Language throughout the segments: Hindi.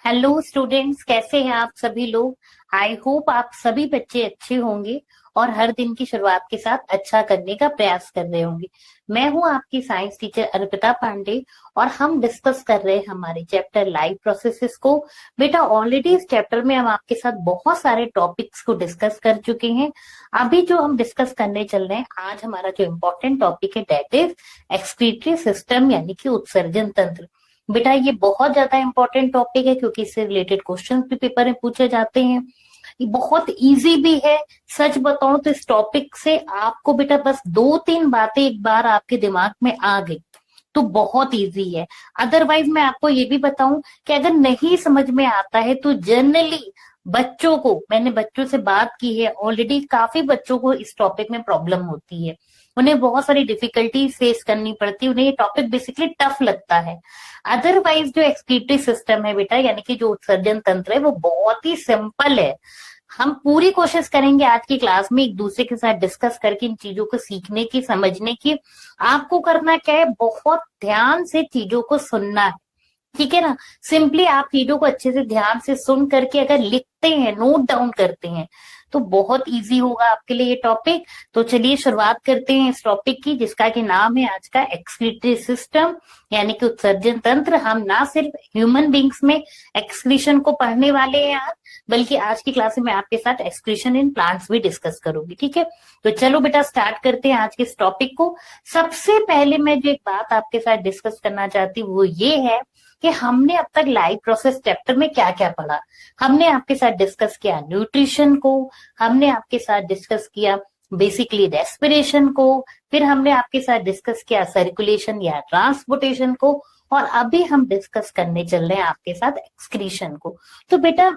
हेलो स्टूडेंट्स, कैसे हैं आप सभी लोग। आई होप आप सभी बच्चे अच्छे होंगे और हर दिन की शुरुआत के साथ अच्छा करने का प्रयास कर रहे होंगे। मैं हूं आपकी साइंस टीचर अर्पिता पांडे और हम डिस्कस कर रहे हैं हमारे चैप्टर लाइफ प्रोसेसेस को। बेटा ऑलरेडी इस चैप्टर में हम आपके साथ बहुत सारे टॉपिक्स को डिस्कस कर चुके हैं। अभी जो हम डिस्कस करने चल रहे हैं, आज हमारा जो इम्पोर्टेंट टॉपिक है दैट इज एक्सक्रीटरी सिस्टम यानी कि उत्सर्जन तंत्र। बेटा ये बहुत ज्यादा इंपॉर्टेंट टॉपिक है क्योंकि इससे रिलेटेड क्वेश्चन भी पेपर में पूछे जाते हैं। ये बहुत इजी भी है। सच बताऊं तो इस टॉपिक से आपको बेटा बस दो तीन बातें एक बार आपके दिमाग में आ गई तो बहुत इजी है। अदरवाइज मैं आपको ये भी बताऊं कि अगर नहीं समझ में आता है तो जनरली बच्चों को, मैंने बच्चों से बात की है ऑलरेडी, काफी बच्चों को इस टॉपिक में प्रॉब्लम होती है। उन्हें बहुत सारी डिफिकल्टी फेस करनी पड़ती है, उन्हें ये टॉपिक बेसिकली टफ लगता है। अदरवाइज जो एक्सक्रीटरी सिस्टम है बेटा यानी कि जो उत्सर्जन तंत्र है वो बहुत ही सिंपल है। हम पूरी कोशिश करेंगे आज की क्लास में एक दूसरे के साथ डिस्कस करके इन चीजों को सीखने की, समझने की। आपको करना क्या है, बहुत ध्यान से चीजों को सुनना है। ठीक है ना। सिंपली आप चीजों को अच्छे से ध्यान से सुन करके अगर लिखते हैं, नोट डाउन करते हैं तो बहुत इजी होगा आपके लिए ये टॉपिक। तो चलिए शुरुआत करते हैं इस टॉपिक की, जिसका कि नाम है आज का एक्सक्रीटरी सिस्टम यानी कि उत्सर्जन तंत्र। हम ना सिर्फ ह्यूमन बींग्स में एक्सक्रीशन को पढ़ने वाले हैं आज, बल्कि आज की क्लास में मैं आपके साथ एक्सक्रीशन इन प्लांट्स भी डिस्कस करूंगी। ठीक है, तो चलो बेटा स्टार्ट करते हैं आज के इस टॉपिक को। सबसे पहले मैं जो एक बात आपके साथ डिस्कस करना चाहती हूँ वो ये है कि हमने अब तक लाइफ प्रोसेस चैप्टर में क्या क्या पढ़ा। हमने आपके साथ डिस्कस किया न्यूट्रिशन को, हमने आपके साथ डिस्कस किया बेसिकली रेस्पिरेशन को, फिर हमने आपके साथ डिस्कस किया सर्कुलेशन या ट्रांसपोर्टेशन को, और अभी हम डिस्कस करने चल रहे हैं आपके साथ एक्सक्रीशन को। तो बेटा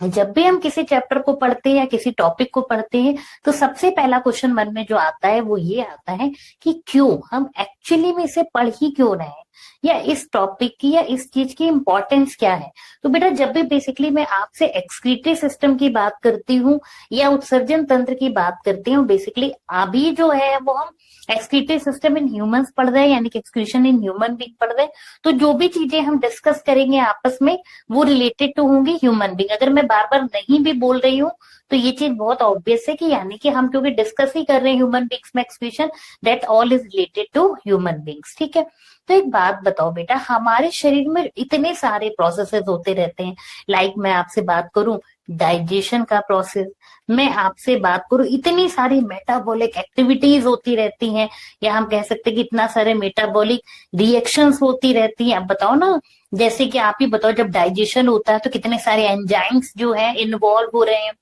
जब भी हम किसी चैप्टर को पढ़ते हैं या किसी टॉपिक को पढ़ते हैं तो सबसे पहला क्वेश्चन मन में जो आता है वो ये आता है कि क्यों हम एक्चुअली में इसे पढ़ ही क्यों रहे हैं, या इस टॉपिक की या इस चीज की इंपॉर्टेंस क्या है। तो बेटा जब भी बेसिकली मैं आपसे एक्सक्रीटरी सिस्टम की बात करती हूँ या उत्सर्जन तंत्र की बात करती हूँ, बेसिकली अभी जो है वो हम एक्सक्रीटरी सिस्टम इन ह्यूमंस पढ़ रहे हैं यानी कि एक्सक्रीशन इन ह्यूमन बीइंग पढ़ रहे हैं। तो जो भी चीजें हम डिस्कस करेंगे आपस में वो रिलेटेड टू होंगी ह्यूमन बीइंग। अगर मैं बार बार नहीं भी बोल रही हूँ तो ये चीज बहुत ऑब्वियस है कि यानी कि हम क्योंकि डिस्कस ही कर रहे हैं ह्यूमन बीइंग्स में excretion, that all is related to human beings. ठीक है, तो एक बात बताओ बेटा, हमारे शरीर में इतने सारे प्रोसेसेस होते रहते हैं। लाइक मैं आपसे बात करूं डाइजेशन का प्रोसेस, मैं आपसे बात करूं इतनी सारी मेटाबॉलिक एक्टिविटीज होती रहती हैं, या हम कह सकते हैं कि इतना सारे मेटाबॉलिक रिएक्शंस होती रहती हैं। अब बताओ ना, जैसे कि आप ही बताओ, जब डाइजेशन होता है तो कितने सारे एंजाइम्स जो है इन्वॉल्व हो रहे हैं।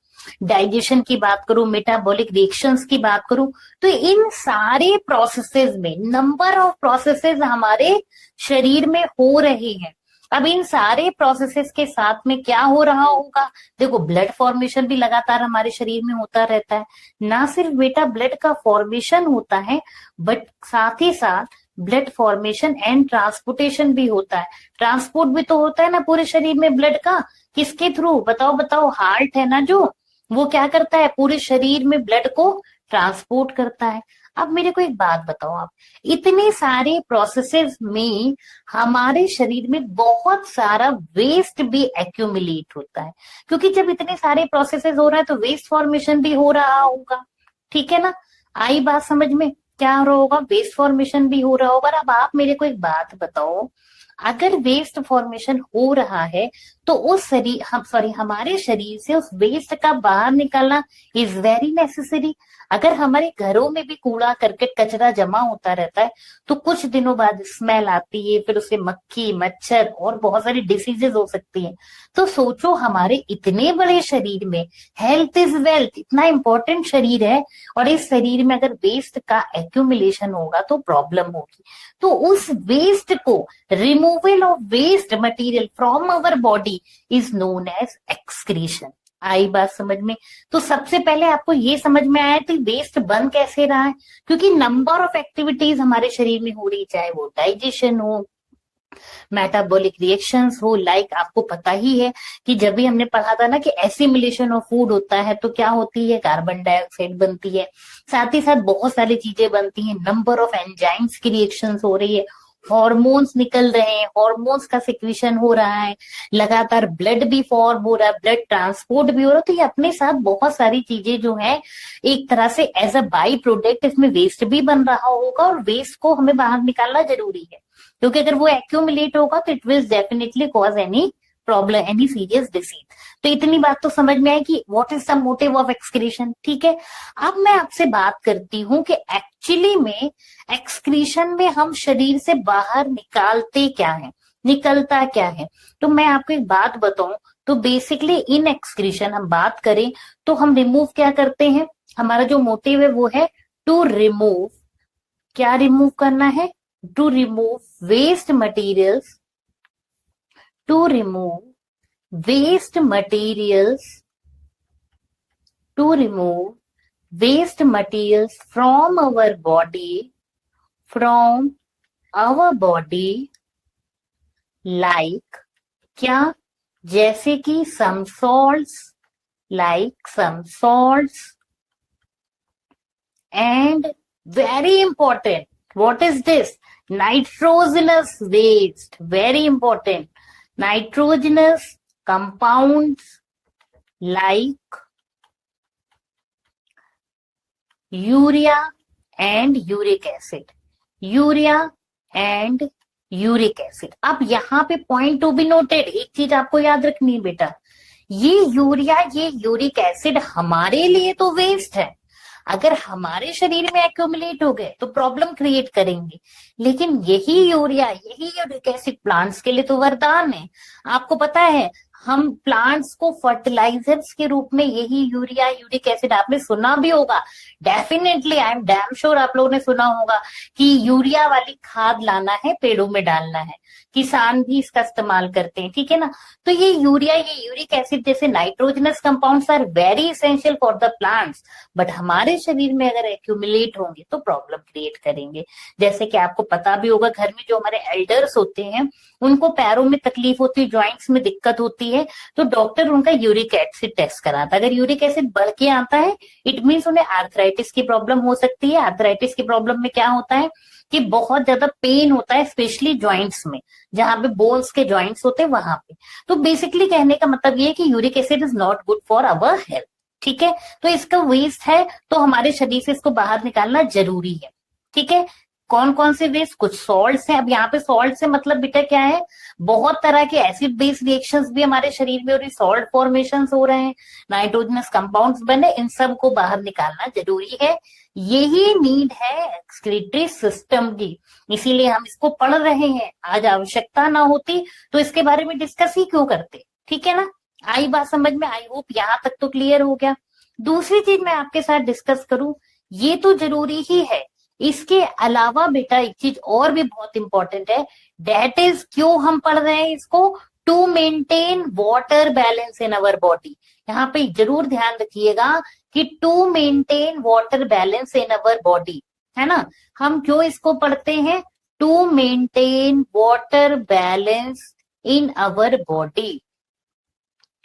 डाइजेशन की बात करूं, मेटाबॉलिक रिएक्शंस की बात करूं, तो इन सारे प्रोसेसेस में नंबर ऑफ प्रोसेसेस हमारे शरीर में हो रहे हैं। अब इन सारे प्रोसेसेस के साथ में क्या हो रहा होगा, देखो ब्लड फॉर्मेशन भी लगातार हमारे शरीर में होता रहता है। ना सिर्फ बेटा ब्लड का फॉर्मेशन होता है, बट साथ ही साथ ब्लड फॉर्मेशन एंड ट्रांसपोर्टेशन भी होता है। ट्रांसपोर्ट भी तो होता है ना पूरे शरीर में ब्लड का, किसके थ्रू, बताओ बताओ, हार्ट है ना जो, वो क्या करता है पूरे शरीर में ब्लड को ट्रांसपोर्ट करता है। अब मेरे को एक बात बताओ, आप इतने सारे प्रोसेसेस में हमारे शरीर में बहुत सारा वेस्ट भी एक्यूमुलेट होता है, क्योंकि जब इतने सारे प्रोसेसेस हो रहा है तो वेस्ट फॉर्मेशन भी हो रहा होगा। ठीक है ना, आई बात समझ में, क्या हो रहा होगा, वेस्ट फॉर्मेशन भी हो रहा होगा। अब आप मेरे को एक बात बताओ, अगर वेस्ट फॉर्मेशन हो रहा है तो उस शरीर हम सॉरी हमारे शरीर से उस वेस्ट का बाहर निकालना इज वेरी नेसेसरी। अगर हमारे घरों में भी कूड़ा करकट कचरा जमा होता रहता है तो कुछ दिनों बाद स्मेल आती है, फिर उससे मक्खी मच्छर और बहुत सारी डिसीजेस हो सकती हैं। तो सोचो हमारे इतने बड़े शरीर में, हेल्थ इज वेल्थ, इतना इंपॉर्टेंट शरीर है, और इस शरीर में अगर वेस्ट का एक्यूमुलेशन होगा तो प्रॉब्लम होगी। तो उस वेस्ट को, removal of waste material from our body is known as excretion. आई बात समझ में। तो सबसे पहले आपको ये समझ में आया कि वेस्ट बन कैसे रहा है, क्योंकि नंबर ऑफ एक्टिविटीज हमारे शरीर में हो रही, चाहे वो डाइजेशन हो, मेटाबॉलिक रिएक्शंस हो। लाइक आपको पता ही है कि जब भी हमने पढ़ा था ना कि एसिमिलेशन ऑफ फूड होता है तो क्या होती है, कार्बन डाइऑक्साइड बनती है, साथ ही साथ बहुत सारी चीजें बनती हैं, नंबर ऑफ एंजाइम्स की रिएक्शंस हो रही है, हॉर्मोन्स निकल रहे हैं, हॉर्मोन्स का सिक्रीशन हो रहा है, लगातार ब्लड भी फॉर्म हो रहा है, ब्लड ट्रांसपोर्ट भी हो रहा है, तो ये अपने साथ बहुत सारी चीजें जो है एक तरह से एज अ बाई प्रोडक्ट इसमें वेस्ट भी बन रहा होगा, और वेस्ट को हमें बाहर निकालना जरूरी है, क्योंकि अगर वो एक्यूमुलेट होगा तो it will definitely cause any problem, any serious disease. तो इतनी बात तो समझ में आई कि what is the motive of excretion. ठीक है, अब मैं आपसे बात करती हूँ कि एक्चुअली में एक्सक्रीशन में हम शरीर से बाहर निकालते क्या है, निकलता क्या है। तो मैं आपको एक बात बताऊं, तो बेसिकली इन एक्सक्रीशन हम बात करें तो हम रिमूव क्या करते हैं, हमारा जो मोटिव है वो है टू रिमूव, क्या रिमूव करना है, to remove waste materials, to remove waste materials, to remove waste materials from our body, from our body, like क्या, जैसे कि some salts, like some salts, and very important, what is this, nitrogenous waste, very important, nitrogenous compounds like urea and uric acid, urea and uric acid. अब यहाँ पे पॉइंट टू बी नोटेड, एक चीज आपको याद रखनी है बेटा, ये यूरिया, ये यूरिक एसिड हमारे लिए तो वेस्ट है, अगर हमारे शरीर में एक्यूमुलेट हो गए तो प्रॉब्लम क्रिएट करेंगे, लेकिन यही यूरिया, यही यूरिक एसिड प्लांट्स के लिए तो वरदान है। आपको पता है हम प्लांट्स को फर्टिलाइजर्स के रूप में यही यूरिया, यूरिक एसिड, आपने सुना भी होगा, definitely I am damn sure आप लोगों ने सुना होगा कि यूरिया वाली खाद लाना है, पेड़ों में डालना है, किसान भी इसका इस्तेमाल करते हैं, ठीक है ना। तो ये यूरिया, ये यूरिक एसिड जैसे nitrogenous compounds are very essential for the plants, but हमारे शरीर में अगर एक्यूमुलेट होंगे तो प्रॉब्लम क्रिएट करेंगे। जैसे कि आपको पता भी होगा, घर में जो हमारे एल्डर्स होते हैं उनको पैरों में तकलीफ होती है, ज्वाइंट्स में दिक्कत होती है, तो डॉक्टर उनका यूरिक एसिड टेस्ट कराता है, अगर यूरिक एसिड बढ़ के आता है इट मीन्स उन्हें आर्थराइटिस की प्रॉब्लम हो सकती है। आर्थराइटिस की प्रॉब्लम में क्या होता है कि बहुत ज्यादा पेन होता है, स्पेशली ज्वाइंट्स में, जहां पे बोन्स के ज्वाइंट्स होते हैं वहां पे। तो बेसिकली कहने का मतलब ये है कि uric acid is not good for our health, ठीक है। तो इसका वेस्ट है तो हमारे शरीर से इसको बाहर निकालना जरूरी है, ठीक है। कौन कौन से वेस्ट, कुछ सॉल्ट्स हैं। अब यहाँ पे सॉल्ट से मतलब बेटा क्या है, बहुत तरह के एसिड बेस्ड रिएक्शंस भी हमारे शरीर में हो रही, सॉल्ट फॉर्मेशंस हो रहे हैं, नाइट्रोजनस कंपाउंड्स बने, इन सब को बाहर निकालना जरूरी है। यही नीड है एक्सक्रीटरी सिस्टम की, इसीलिए हम इसको पढ़ रहे हैं। आज आवश्यकता ना होती तो इसके बारे में डिस्कस ही क्यों करते, ठीक है ना। आई बात समझ में, आई होप यहां तक तो क्लियर हो गया। दूसरी चीज मैं आपके साथ डिस्कस करूं, ये तो जरूरी ही है, इसके अलावा बेटा एक चीज और भी बहुत इंपॉर्टेंट है, डेट इज, क्यों हम पढ़ रहे हैं इसको, to maintain water balance in our body. यहाँ पे जरूर ध्यान रखिएगा कि to maintain water balance in our body, है ना। हम क्यों इसको पढ़ते हैं, to maintain water balance in our body.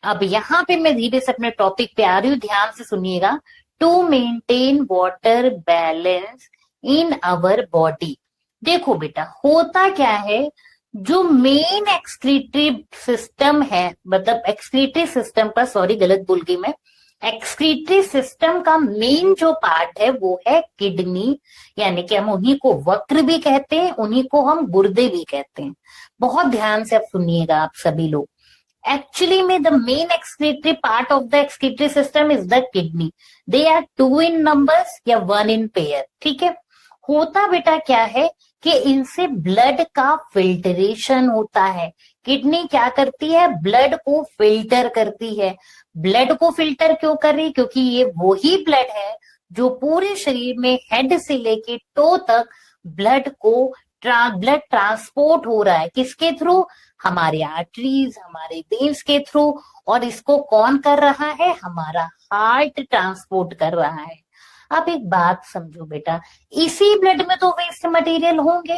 अब यहाँ पे मैं धीरे से अपने टॉपिक पे आ रही हूँ, ध्यान से सुनिएगा। To maintain water balance in our body, देखो बेटा होता क्या है, जो मेन एक्सक्रीटरी सिस्टम है, मतलब एक्सक्रीटरी सिस्टम का, सॉरी गलत बोल गई मैं, एक्सक्रीटरी सिस्टम का मेन जो पार्ट है वो है किडनी, यानी कि हम उन्हीं को वक्र भी कहते हैं, उन्हीं को हम गुर्दे भी कहते हैं। बहुत ध्यान से आप सुनिएगा आप सभी लोग, एक्चुअली में the main excretory part of the excretory system is the kidney, they are two in numbers या वन इन पेयर, ठीक है। होता बेटा क्या है कि इनसे ब्लड का फिल्टरेशन होता है, किडनी क्या करती है, ब्लड को फिल्टर करती है। ब्लड को फिल्टर क्यों कर रही, क्योंकि ये वही ब्लड है जो पूरे शरीर में हेड से लेके टो तक ब्लड को ब्लड ट्रांसपोर्ट हो रहा है, किसके थ्रू, हमारे आर्टरीज, हमारे वेन्स के थ्रू, और इसको कौन कर रहा है, हमारा हार्ट ट्रांसपोर्ट कर रहा है। अब एक बात समझो बेटा, इसी ब्लड में तो वेस्ट मटेरियल होंगे,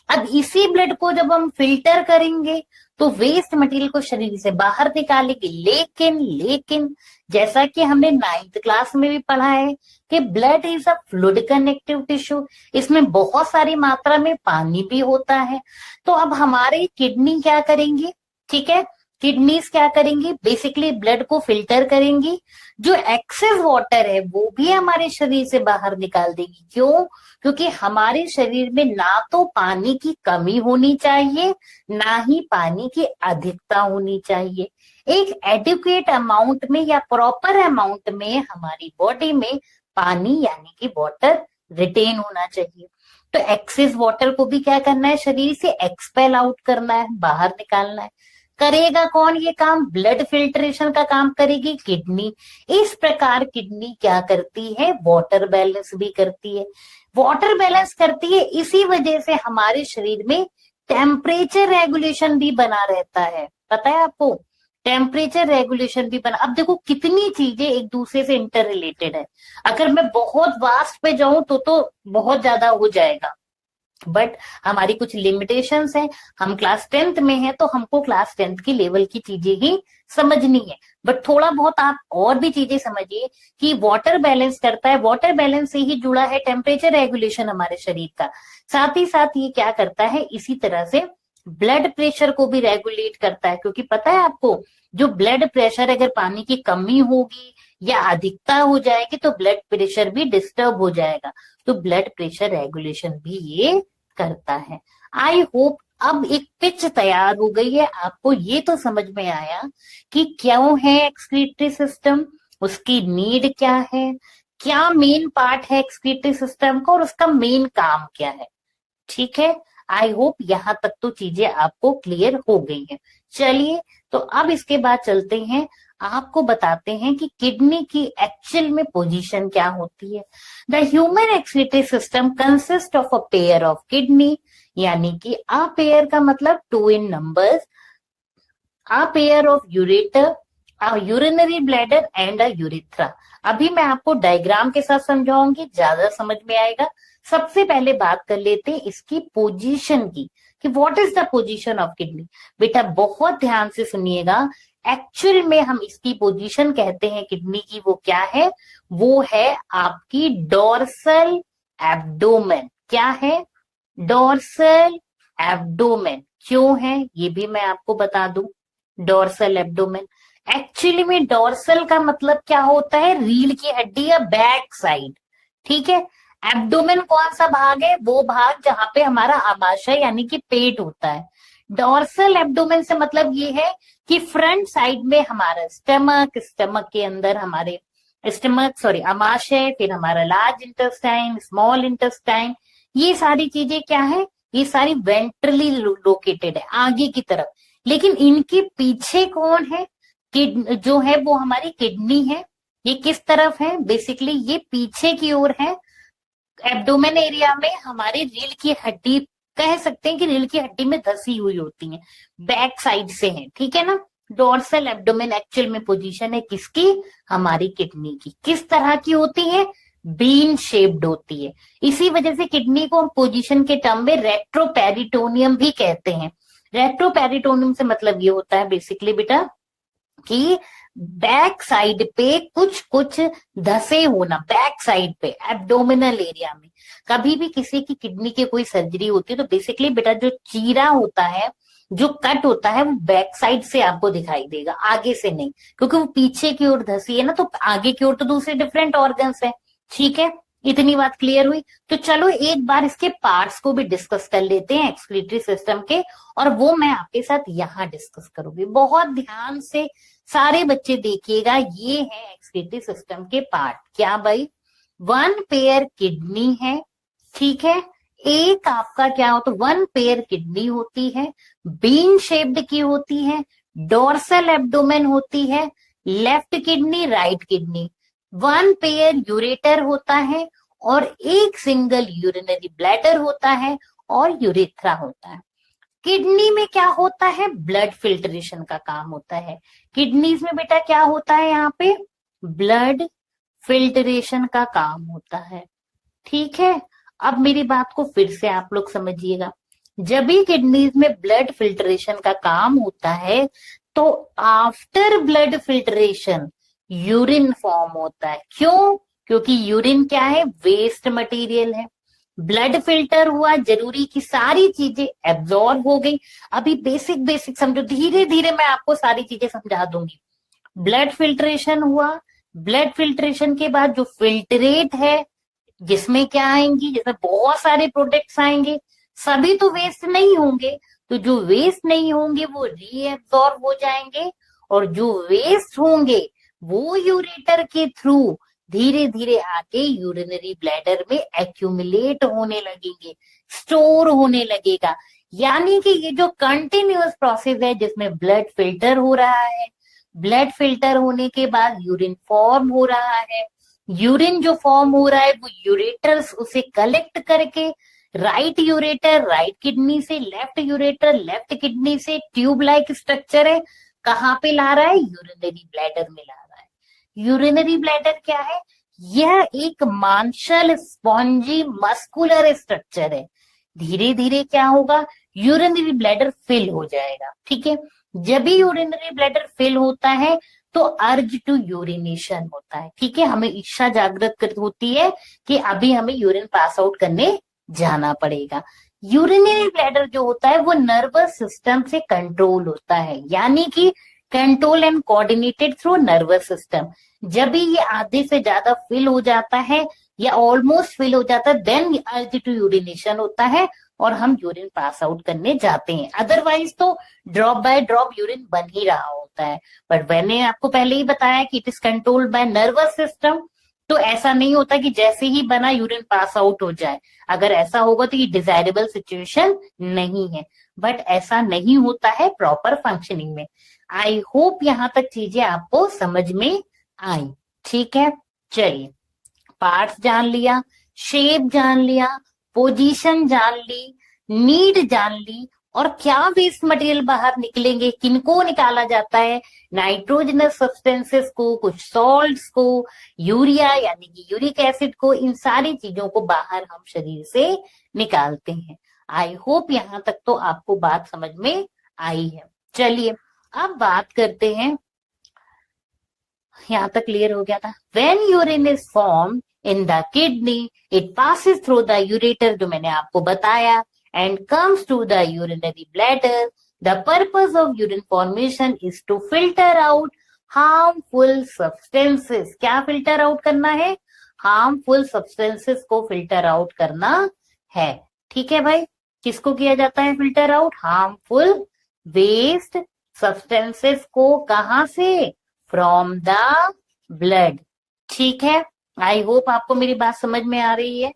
अब इसी ब्लड को जब हम फिल्टर करेंगे तो वेस्ट मटेरियल को शरीर से बाहर निकालेंगे। लेकिन लेकिन जैसा कि हमने 9th क्लास में भी पढ़ा है कि blood is a fluid connective tissue, इसमें बहुत सारी मात्रा में पानी भी होता है। तो अब हमारी किडनी क्या करेंगी, ठीक है, किडनीज क्या करेंगी, बेसिकली ब्लड को फिल्टर करेंगी, जो एक्सेस वाटर है वो भी हमारे शरीर से बाहर निकाल देगी। क्यों? क्योंकि हमारे शरीर में ना तो पानी की कमी होनी चाहिए, ना ही पानी की अधिकता होनी चाहिए। एक एडिक्वेट अमाउंट में या प्रॉपर अमाउंट में हमारी बॉडी में पानी यानी कि वाटर रिटेन होना चाहिए। तो एक्सेस वाटर को भी क्या करना है, शरीर से एक्सपेल आउट करना है, बाहर निकालना है। करेगा कौन ये काम? ब्लड फिल्ट्रेशन का काम करेगी किडनी। इस प्रकार किडनी क्या करती है, वाटर बैलेंस भी करती है। वाटर बैलेंस करती है, इसी वजह से हमारे शरीर में टेम्परेचर रेगुलेशन भी बना रहता है। पता है आपको, टेम्परेचर रेगुलेशन भी बना। अब देखो कितनी चीजें एक दूसरे से इंटर रिलेटेड है। अगर मैं बहुत वास्ट पे जाऊं तो बहुत ज्यादा हो जाएगा, बट हमारी कुछ लिमिटेशंस हैं। हम क्लास 10th में हैं तो हमको क्लास 10th की लेवल की चीजें ही समझनी है। बट थोड़ा बहुत आप और भी चीजें समझिए कि वाटर बैलेंस करता है, वाटर बैलेंस से ही जुड़ा है टेम्परेचर रेगुलेशन हमारे शरीर का। साथ ही साथ ये क्या करता है, इसी तरह से ब्लड प्रेशर को भी रेगुलेट करता है। क्योंकि पता है आपको, जो ब्लड प्रेशर अगर पानी की कमी होगी या अधिकता हो जाएगी तो ब्लड प्रेशर भी डिस्टर्ब हो जाएगा। तो ब्लड प्रेशर रेगुलेशन भी ये करता है। आई होप अब एक पिच तैयार हो गई है, आपको ये तो समझ में आया कि क्यों है एक्सक्रीटरी सिस्टम, उसकी नीड क्या है, क्या मेन पार्ट है एक्सक्रीटरी सिस्टम का और उसका मेन काम क्या है। ठीक है, आई होप यहां तक तो चीजें आपको क्लियर हो गई हैं। चलिए, तो अब इसके बाद चलते हैं, आपको बताते हैं कि किडनी की एक्चुअल में पोजीशन क्या होती है। The human excretory system consist of a pair of kidney, यानी कि अ पेयर का मतलब 2 in numbers, a pair of ureter, a urinary bladder and a urethra. अभी मैं आपको डायग्राम के साथ समझाऊंगी, ज्यादा समझ में आएगा। सबसे पहले बात कर लेते हैं इसकी पोजीशन की, कि what is the position of kidney. बेटा बहुत ध्यान से सुनिएगा, एक्चुअल में हम इसकी पोजीशन कहते हैं किडनी की, वो क्या है, वो है आपकी डोर्सल एब्डोमेन। क्या है? Dorsal abdomen. क्यों है ये भी मैं आपको बता दूं। डोर्सल एब्डोमेन, एक्चुअली में डोर्सल का मतलब क्या होता है, रीढ़ की हड्डी या बैक साइड। ठीक है, एब्डोमेन कौन सा भाग है, वो भाग जहां पे हमारा आमाशय यानी कि पेट होता है। डोर्सल एब्डोमेन से मतलब ये है कि फ्रंट साइड में हमारा स्टमक, स्टमक के अंदर हमारे स्टमक सॉरी आमाशय, फिर हमारा लार्ज इंटेस्टाइन, स्मॉल इंटेस्टाइन, ये सारी चीजें क्या है, ये सारी वेंट्रली लोकेटेड है आगे की तरफ। लेकिन इनके पीछे कौन है, जो है वो हमारी किडनी है। ये किस तरफ है, बेसिकली ये पीछे की ओर है। एब्डोमेन एरिया में हमारी रीढ़ की हड्डी, कह सकते हैं कि रीढ़ की हड्डी में धसी हुई होती है, बैक साइड से है। ठीक है ना। डोर्सल एब्डोमेन एक्चुअल में पोजीशन है किसकी, हमारी किडनी की। किस तरह की होती है, बीन शेप्ड होती है। इसी वजह से किडनी को हम पोजीशन के टर्म में रेट्रोपेरिटोनियम भी कहते हैं। रेट्रोपेरिटोनियम से मतलब ये होता है बेसिकली बेटा कि बैक साइड पे कुछ कुछ धसे होना, बैक साइड पे एब्डोमिनल एरिया में। कभी भी किसी की किडनी की कोई सर्जरी होती है तो बेसिकली बेटा जो चीरा होता है, जो कट होता है, वो बैक साइड से आपको दिखाई देगा, आगे से नहीं, क्योंकि वो पीछे की ओर धसी है ना, तो आगे की ओर तो दूसरे डिफरेंट ऑर्गन्स है। ठीक है, इतनी बात क्लियर हुई। तो चलो एक बार इसके पार्ट्स को भी डिस्कस कर लेते हैं एक्सक्रीटरी सिस्टम के, और वो मैं आपके साथ यहाँ डिस्कस करूंगी। बहुत ध्यान से सारे बच्चे देखिएगा, ये है एक्सक्रीटरी सिस्टम के पार्ट। क्या भाई, 1 पेयर किडनी है, ठीक है, एक आपका क्या होता है, 1 पेयर किडनी होती है, बीन शेप्ड की होती है, डोर्सल एब्डोमेन होती है, left kidney right kidney, 1 pair ureter होता है और एक सिंगल यूरिनरी ब्लैडर होता है और यूरेथ्रा होता है। किडनी में क्या होता है, ब्लड फिल्ट्रेशन का काम होता है। किडनीज में बेटा क्या होता है, यहाँ पे ब्लड फिल्ट्रेशन का काम होता है। ठीक है, अब मेरी बात को फिर से आप लोग समझिएगा। जब भी किडनीज में ब्लड फिल्ट्रेशन का काम होता है तो after blood filtration urine form होता है। क्यों? क्योंकि यूरिन क्या है? वेस्ट मटेरियल है। ब्लड फिल्टर हुआ, जरूरी की सारी चीजें एब्जॉर्ब हो गई। अभी बेसिक बेसिक समझो, धीरे धीरे मैं आपको सारी चीजें समझा दूंगी। ब्लड फिल्ट्रेशन हुआ, ब्लड फिल्ट्रेशन के बाद जो फिल्ट्रेट है, जिसमें क्या आएंगी, जिसमें बहुत सारे प्रोडक्ट्स आएंगे, सभी तो वेस्ट नहीं होंगे। तो जो वेस्ट नहीं होंगे वो रीएब्सॉर्ब हो जाएंगे, और जो वेस्ट होंगे वो यूरेटर के थ्रू धीरे धीरे आके यूरिनरी ब्लैडर में एक्यूमुलेट होने लगेंगे, स्टोर होने लगेगा। यानी कि ये जो कंटिन्यूअस प्रोसेस है जिसमें ब्लड फिल्टर हो रहा है, ब्लड फिल्टर होने के बाद यूरिन फॉर्म हो रहा है, यूरिन जो फॉर्म हो रहा है वो यूरेटर्स उसे कलेक्ट करके राइट यूरेटर राइट किडनी से, लेफ्ट यूरेटर लेफ्ट किडनी से, ट्यूब लाइक स्ट्रक्चर है, कहाँ पे ला रहा है? यूरिनरी ब्लैडर में ला रहा है। यूरिनरी ब्लैडर क्या है? यह एक मांसल स्पॉन्जी मस्कुलर स्ट्रक्चर है। धीरे धीरे क्या होगा? यूरिनरी ब्लैडर फिल हो जाएगा। ठीक है, जब भी यूरिनरी ब्लैडर फिल होता है तो अर्ज टू यूरिनेशन होता है। ठीक है, हमें इच्छा जागृत होती है कि अभी हमें यूरिन पास आउट करने जाना पड़ेगा। यूरिनरी ब्लैडर जो होता है वो नर्वस सिस्टम से कंट्रोल होता है, यानी कि control and coordinated through nervous system. जब भी ये आधे से ज्यादा फिल हो जाता है या ऑलमोस्ट फिल हो जाता है, देन अर्ज टू यूरिनेशन होता है और हम यूरिन पास आउट करने जाते हैं। अदरवाइज तो ड्रॉप बाय ड्रॉप यूरिन बन ही रहा होता है। बट मैंने आपको पहले ही बताया कि it is controlled by nervous system, तो ऐसा नहीं होता कि जैसे ही बना यूरिन पास आउट हो जाए। अगर ऐसा होगा तो ये डिजायरेबल सिचुएशन नहीं है, बट ऐसा नहीं होता है प्रॉपर फंक्शनिंग में। आई होप यहां तक चीजें आपको समझ में आई। ठीक है, चलिए, पार्ट्स जान लिया, शेप जान लिया, पोजीशन जान ली, नीड जान ली, और क्या वेस्ट मटेरियल बाहर निकलेंगे, किनको निकाला जाता है? नाइट्रोजनस सब्सटेंसेस को, कुछ सॉल्ट्स को, यूरिया यानी कि यूरिक एसिड को, इन सारी चीजों को बाहर हम शरीर से निकालते हैं। आई होप यहां तक तो आपको बात समझ में आई है। चलिए अब बात करते हैं, यहां तक क्लियर हो गया था। When urine is form in the kidney it passes through the ureter, जो मैंने आपको बताया, and comes to the urinary bladder. The purpose of urine formation is to filter out harmful substances. क्या filter out करना है? harmful substances को filter out करना है। ठीक है भाई, किसको किया जाता है filter out? harmful waste substances को, कहां से? from the blood। ठीक है, आई होप आपको मेरी बात समझ में आ रही है।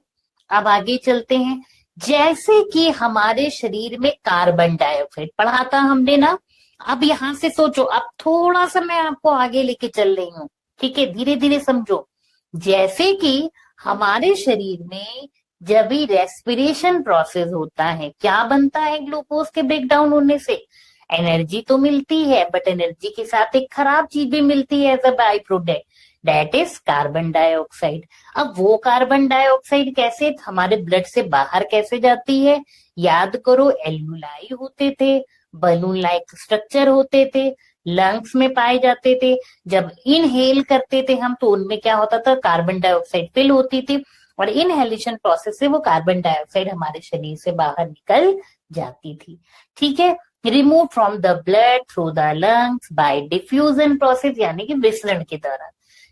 अब आगे चलते हैं। जैसे कि हमारे शरीर में कार्बन डाइऑक्साइड पढ़ा था हमने ना, अब यहां से सोचो, अब थोड़ा सा मैं आपको आगे लेके चल रही हूँ। ठीक है, धीरे धीरे समझो। जैसे कि हमारे शरीर में जब भी रेस्पिरेशन प्रोसेस होता है, क्या बनता है? ग्लूकोज के ब्रेकडाउन होने से एनर्जी तो मिलती है, बट एनर्जी के साथ एक खराब चीज भी मिलती है as a by product, that is carbon dioxide. अब वो कार्बन डाइऑक्साइड कैसे हमारे ब्लड से बाहर कैसे जाती है? याद करो, एल्यूलाई होते थे, बलून लाइक स्ट्रक्चर होते थे, लंग्स में पाए जाते थे। जब इनहेल करते थे हम, तो उनमें क्या होता था? कार्बन डाइऑक्साइड फिल होती थी, और इनहेलेशन प्रोसेस से वो कार्बन डाइऑक्साइड हमारे शरीर से बाहर निकल जाती थी। ठीक है, remove from the blood through the lungs bye diffusion process, यानी कि विसरण के दौरान।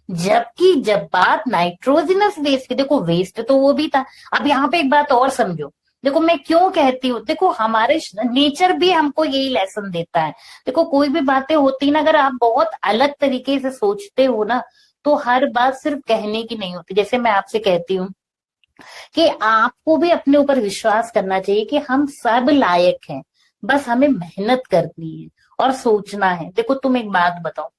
जबकि जब बात नाइट्रोजनस वेस्ट की, देखो वेस्ट तो वो भी था। अब यहाँ पे एक बात और समझो, देखो मैं क्यों कहती हूँ, देखो हमारे नेचर भी हमको यही लेसन देता है। देखो कोई भी बातें होती ना, अगर आप बहुत अलग तरीके से सोचते हो ना, तो हर बात सिर्फ कहने की नहीं होती। जैसे मैं आपसे कहती हूँ कि आपको भी अपने ऊपर विश्वास करना चाहिए कि हम सब लायक हैं, बस हमें मेहनत करनी है और सोचना है। देखो तुम एक बात बताओ,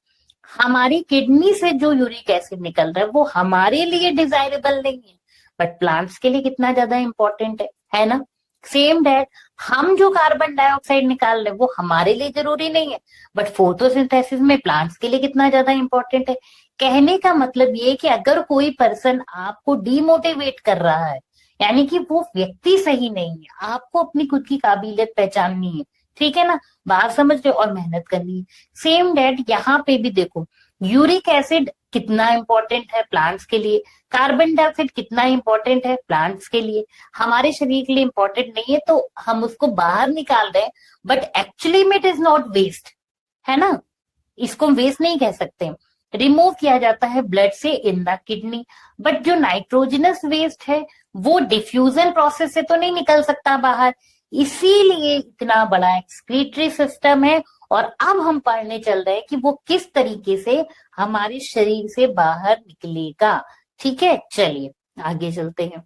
हमारी किडनी से जो यूरिक एसिड निकल रहा है वो हमारे लिए डिजायरेबल नहीं है, बट प्लांट्स के लिए कितना ज्यादा इंपॉर्टेंट है ना? सेम डैट, हम जो कार्बन डाइऑक्साइड निकाल रहे हैं वो हमारे लिए जरूरी नहीं है, बट फोटोसिंथेसिस में प्लांट्स के लिए कितना ज्यादा इंपॉर्टेंट है। कहने का मतलब ये कि अगर कोई पर्सन आपको डिमोटिवेट कर रहा है, यानी कि वो व्यक्ति सही नहीं है। आपको अपनी खुद की काबिलियत पहचाननी है, ठीक है ना, बात समझ रहे हो, और मेहनत करनी है। सेम डेट यहाँ पे भी देखो, यूरिक एसिड कितना इंपॉर्टेंट है प्लांट्स के लिए, कार्बन डाइऑक्साइड कितना इंपॉर्टेंट है प्लांट्स के लिए, हमारे शरीर के लिए इंपॉर्टेंट नहीं है तो हम उसको बाहर निकाल रहे हैं, बट एक्चुअली में इट इज नॉट वेस्ट, है ना, इसको हम वेस्ट नहीं कह सकते। रिमूव किया जाता है ब्लड से इन द किडनी, बट जो नाइट्रोजनस वेस्ट है वो डिफ्यूजन प्रोसेस से तो नहीं निकल सकता बाहर, इसीलिए इतना बड़ा एक्सक्रीटरी सिस्टम है। और अब हम पढ़ने चल रहे हैं कि वो किस तरीके से हमारे शरीर से बाहर निकलेगा। ठीक है, चलिए आगे चलते हैं।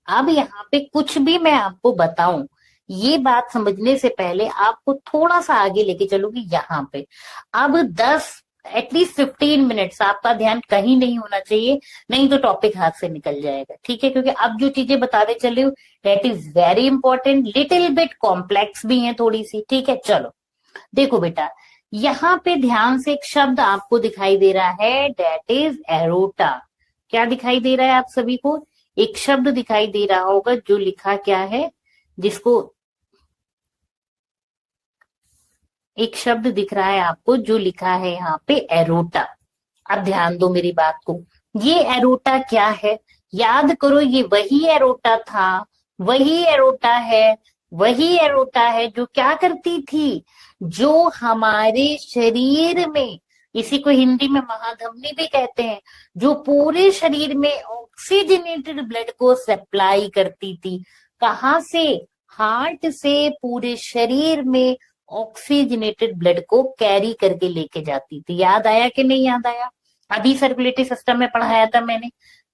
अब यहाँ पे कुछ भी मैं आपको बताऊं, ये बात समझने से पहले आपको थोड़ा सा आगे लेके चलूंगी यहाँ पे। अब 10 एटलीस्ट 15 मिनट्स आपका ध्यान कहीं नहीं होना चाहिए, नहीं तो टॉपिक हाथ से निकल जाएगा, ठीक है, क्योंकि अब जो चीजें बताते चले हूँ that is very important, little bit complex भी है थोड़ी सी, ठीक है। चलो देखो बेटा, यहाँ पे ध्यान से एक शब्द आपको दिखाई दे रहा है, दैट इज एरोटा। क्या दिखाई दे रहा है आप सभी को? एक शब्द दिखाई दे रहा होगा जो लिखा क्या है, जिसको एक शब्द दिख रहा है आपको जो लिखा है यहाँ पे एरोटा। अब ध्यान दो मेरी बात को, ये एरोटा क्या है? याद करो, ये वही एरोटा था, वही एरोटा है, वही एरोटा है जो क्या करती थी, जो हमारे शरीर में, इसी को हिंदी में महाधमनी भी कहते हैं, जो पूरे शरीर में ऑक्सीजनेटेड ब्लड को सप्लाई करती थी। कहाँ से? हार्ट से पूरे शरीर में ऑक्सीजनेटेड ब्लड को कैरी करके लेके जाती थी। याद आया कि नहीं याद आया? अभी सर्कुलेटरी सिस्टम में पढ़ाया था मैंने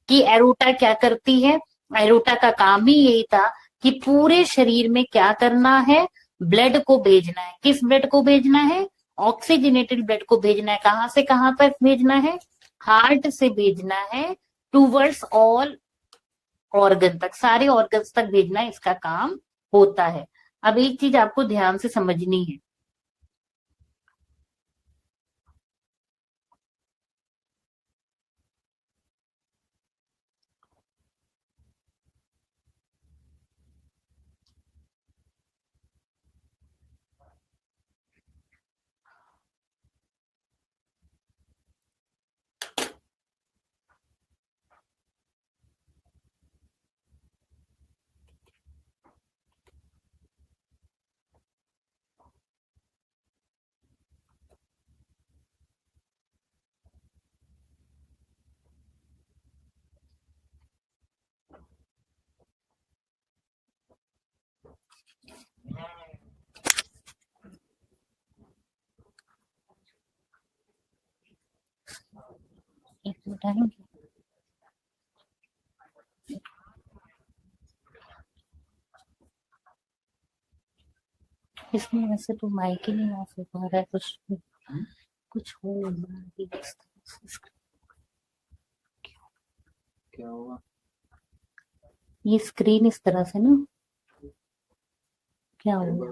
कि एरोटा क्या करती है। एरोटा का काम ही यही था कि पूरे शरीर में क्या करना है, ब्लड को भेजना है। किस ब्लड को भेजना है? ऑक्सीजनेटेड ब्लड को भेजना है। कहाँ से कहाँ तक भेजना है? हार्ट से भेजना है, टूवर्ड्स ऑल ऑर्गन तक, सारे ऑर्गन्स तक भेजना इसका काम होता है। अब एक चीज आपको ध्यान से समझनी है, एक मिनट आएंगे। इसमें वैसे तो माइक ही नहीं ऑफ हो पा रहा है, कुछ कुछ हो नहीं रहा है इस तरह से। क्या हुआ? ये स्क्रीन इस तरह से ना, क्या हुआ?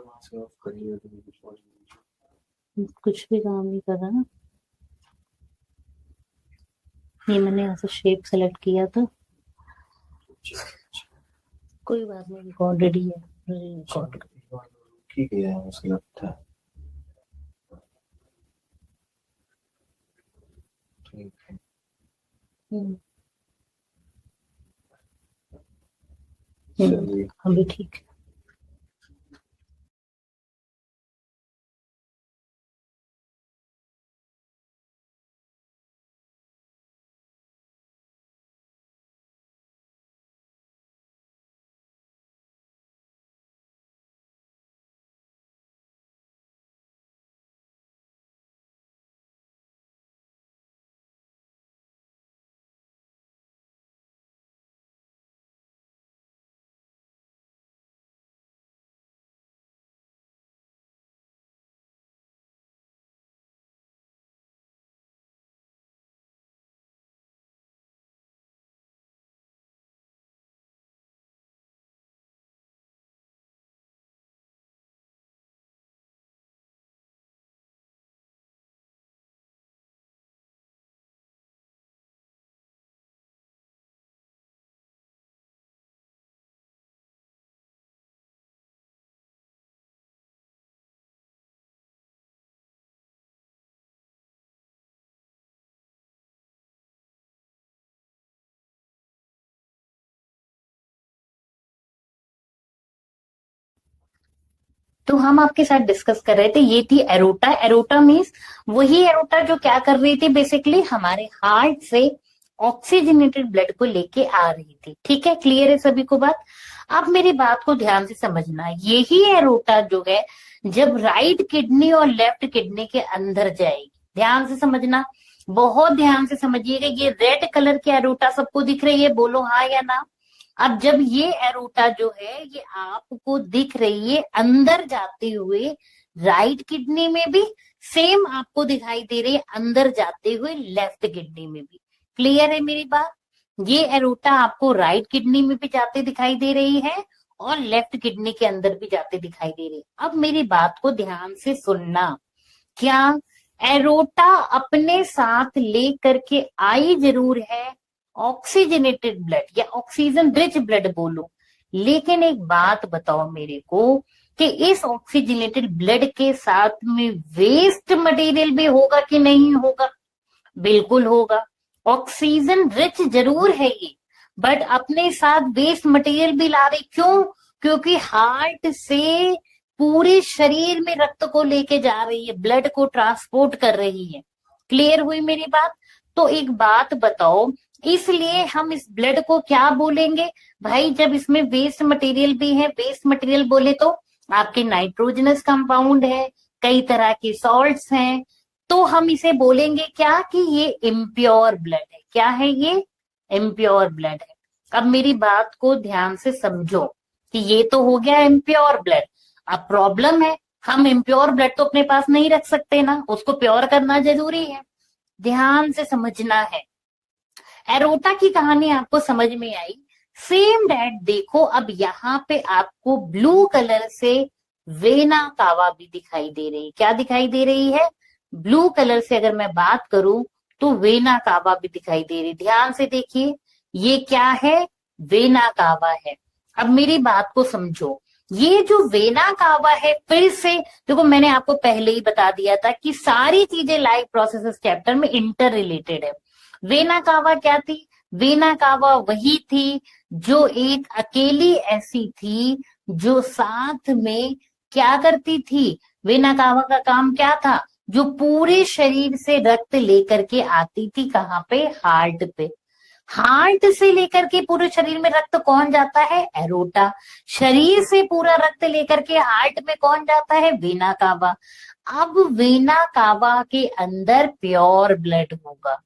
कुछ भी काम नहीं कर रहा ना। ये मैंने यहाँ से शेप सेलेक्ट किया था, कोई बात नहीं, रिकॉर्डेड ही है, रिकॉर्ड। ठीक है, मुझे लगता है ठीक है। अभी ठीक है। तो हम आपके साथ डिस्कस कर रहे थे, ये थी एरोटा। एरोटा मीन्स वही एरोटा जो क्या कर रही थी, बेसिकली हमारे हार्ट से ऑक्सीजनेटेड ब्लड को लेके आ रही थी। ठीक है, क्लियर है सभी को बात? अब मेरी बात को ध्यान से समझना, यही एरोटा जो है जब राइट किडनी और लेफ्ट किडनी के अंदर जाएगी, ध्यान से समझना, बहुत ध्यान से समझिएगा। ये रेड कलर की एरोटा सबको दिख रही है, बोलो हाँ या ना। अब जब ये एरोटा जो है ये आपको दिख रही है अंदर जाते हुए, राइट किडनी में भी सेम आपको दिखाई दे रही है अंदर जाते हुए लेफ्ट किडनी में भी। क्लियर है मेरी बात? ये एरोटा आपको राइट किडनी में भी जाते दिखाई दे रही है और लेफ्ट किडनी के अंदर भी जाते दिखाई दे रही है। अब मेरी बात को ध्यान से सुनना, क्या एरोटा अपने साथ ले करके आई जरूर है ऑक्सीजनेटेड ब्लड या ऑक्सीजन रिच ब्लड बोलो, लेकिन एक बात बताओ मेरे को कि इस ऑक्सीजनेटेड ब्लड के साथ में वेस्ट मटेरियल भी होगा कि नहीं होगा? बिल्कुल होगा। ऑक्सीजन रिच जरूर है ये, बट अपने साथ वेस्ट मटेरियल भी ला रही। क्यों? क्योंकि हार्ट से पूरे शरीर में रक्त को लेके जा रही है, ब्लड को ट्रांसपोर्ट कर रही है। क्लियर हुई मेरी बात? तो एक बात बताओ, इसलिए हम इस ब्लड को क्या बोलेंगे भाई? जब इसमें वेस्ट मटेरियल भी है, वेस्ट मटेरियल बोले तो आपके नाइट्रोजनस कंपाउंड है, कई तरह के सॉल्ट्स हैं, तो हम इसे बोलेंगे क्या कि ये इम्प्योर ब्लड है। क्या है ये? इम्प्योर ब्लड है। अब मेरी बात को ध्यान से समझो कि ये तो हो गया इम्प्योर ब्लड। अब प्रॉब्लम है, हम इम्प्योर ब्लड तो अपने पास नहीं रख सकते ना, उसको प्योर करना जरूरी है। ध्यान से समझना है। एरोटा की कहानी आपको समझ में आई? सेम डैट देखो, अब यहाँ पे आपको ब्लू कलर से वेना कावा भी दिखाई दे रही है। क्या दिखाई दे रही है? ब्लू कलर से अगर मैं बात करूं तो वेना कावा भी दिखाई दे रही। ध्यान से देखिए, ये क्या है? वेना कावा है। अब मेरी बात को समझो, ये जो वेना कावा है, फिर से देखो, मैंने आपको पहले ही बता दिया था कि सारी चीजें लाइफ प्रोसेसेस चैप्टर में इंटर रिलेटेड है। वेना कावा क्या थी? वेना कावा वही थी जो एक अकेली ऐसी थी जो साथ में क्या करती थी? वेना कावा का काम क्या था? जो पूरे शरीर से रक्त लेकर के आती थी। कहाँ पे? हार्ट पे। हार्ट से लेकर के पूरे शरीर में रक्त कौन जाता है? एरोटा। शरीर से पूरा रक्त लेकर के हार्ट में कौन जाता है? Vena cava. अब वेना कावा के अंदर प्योर ब्लड होगा।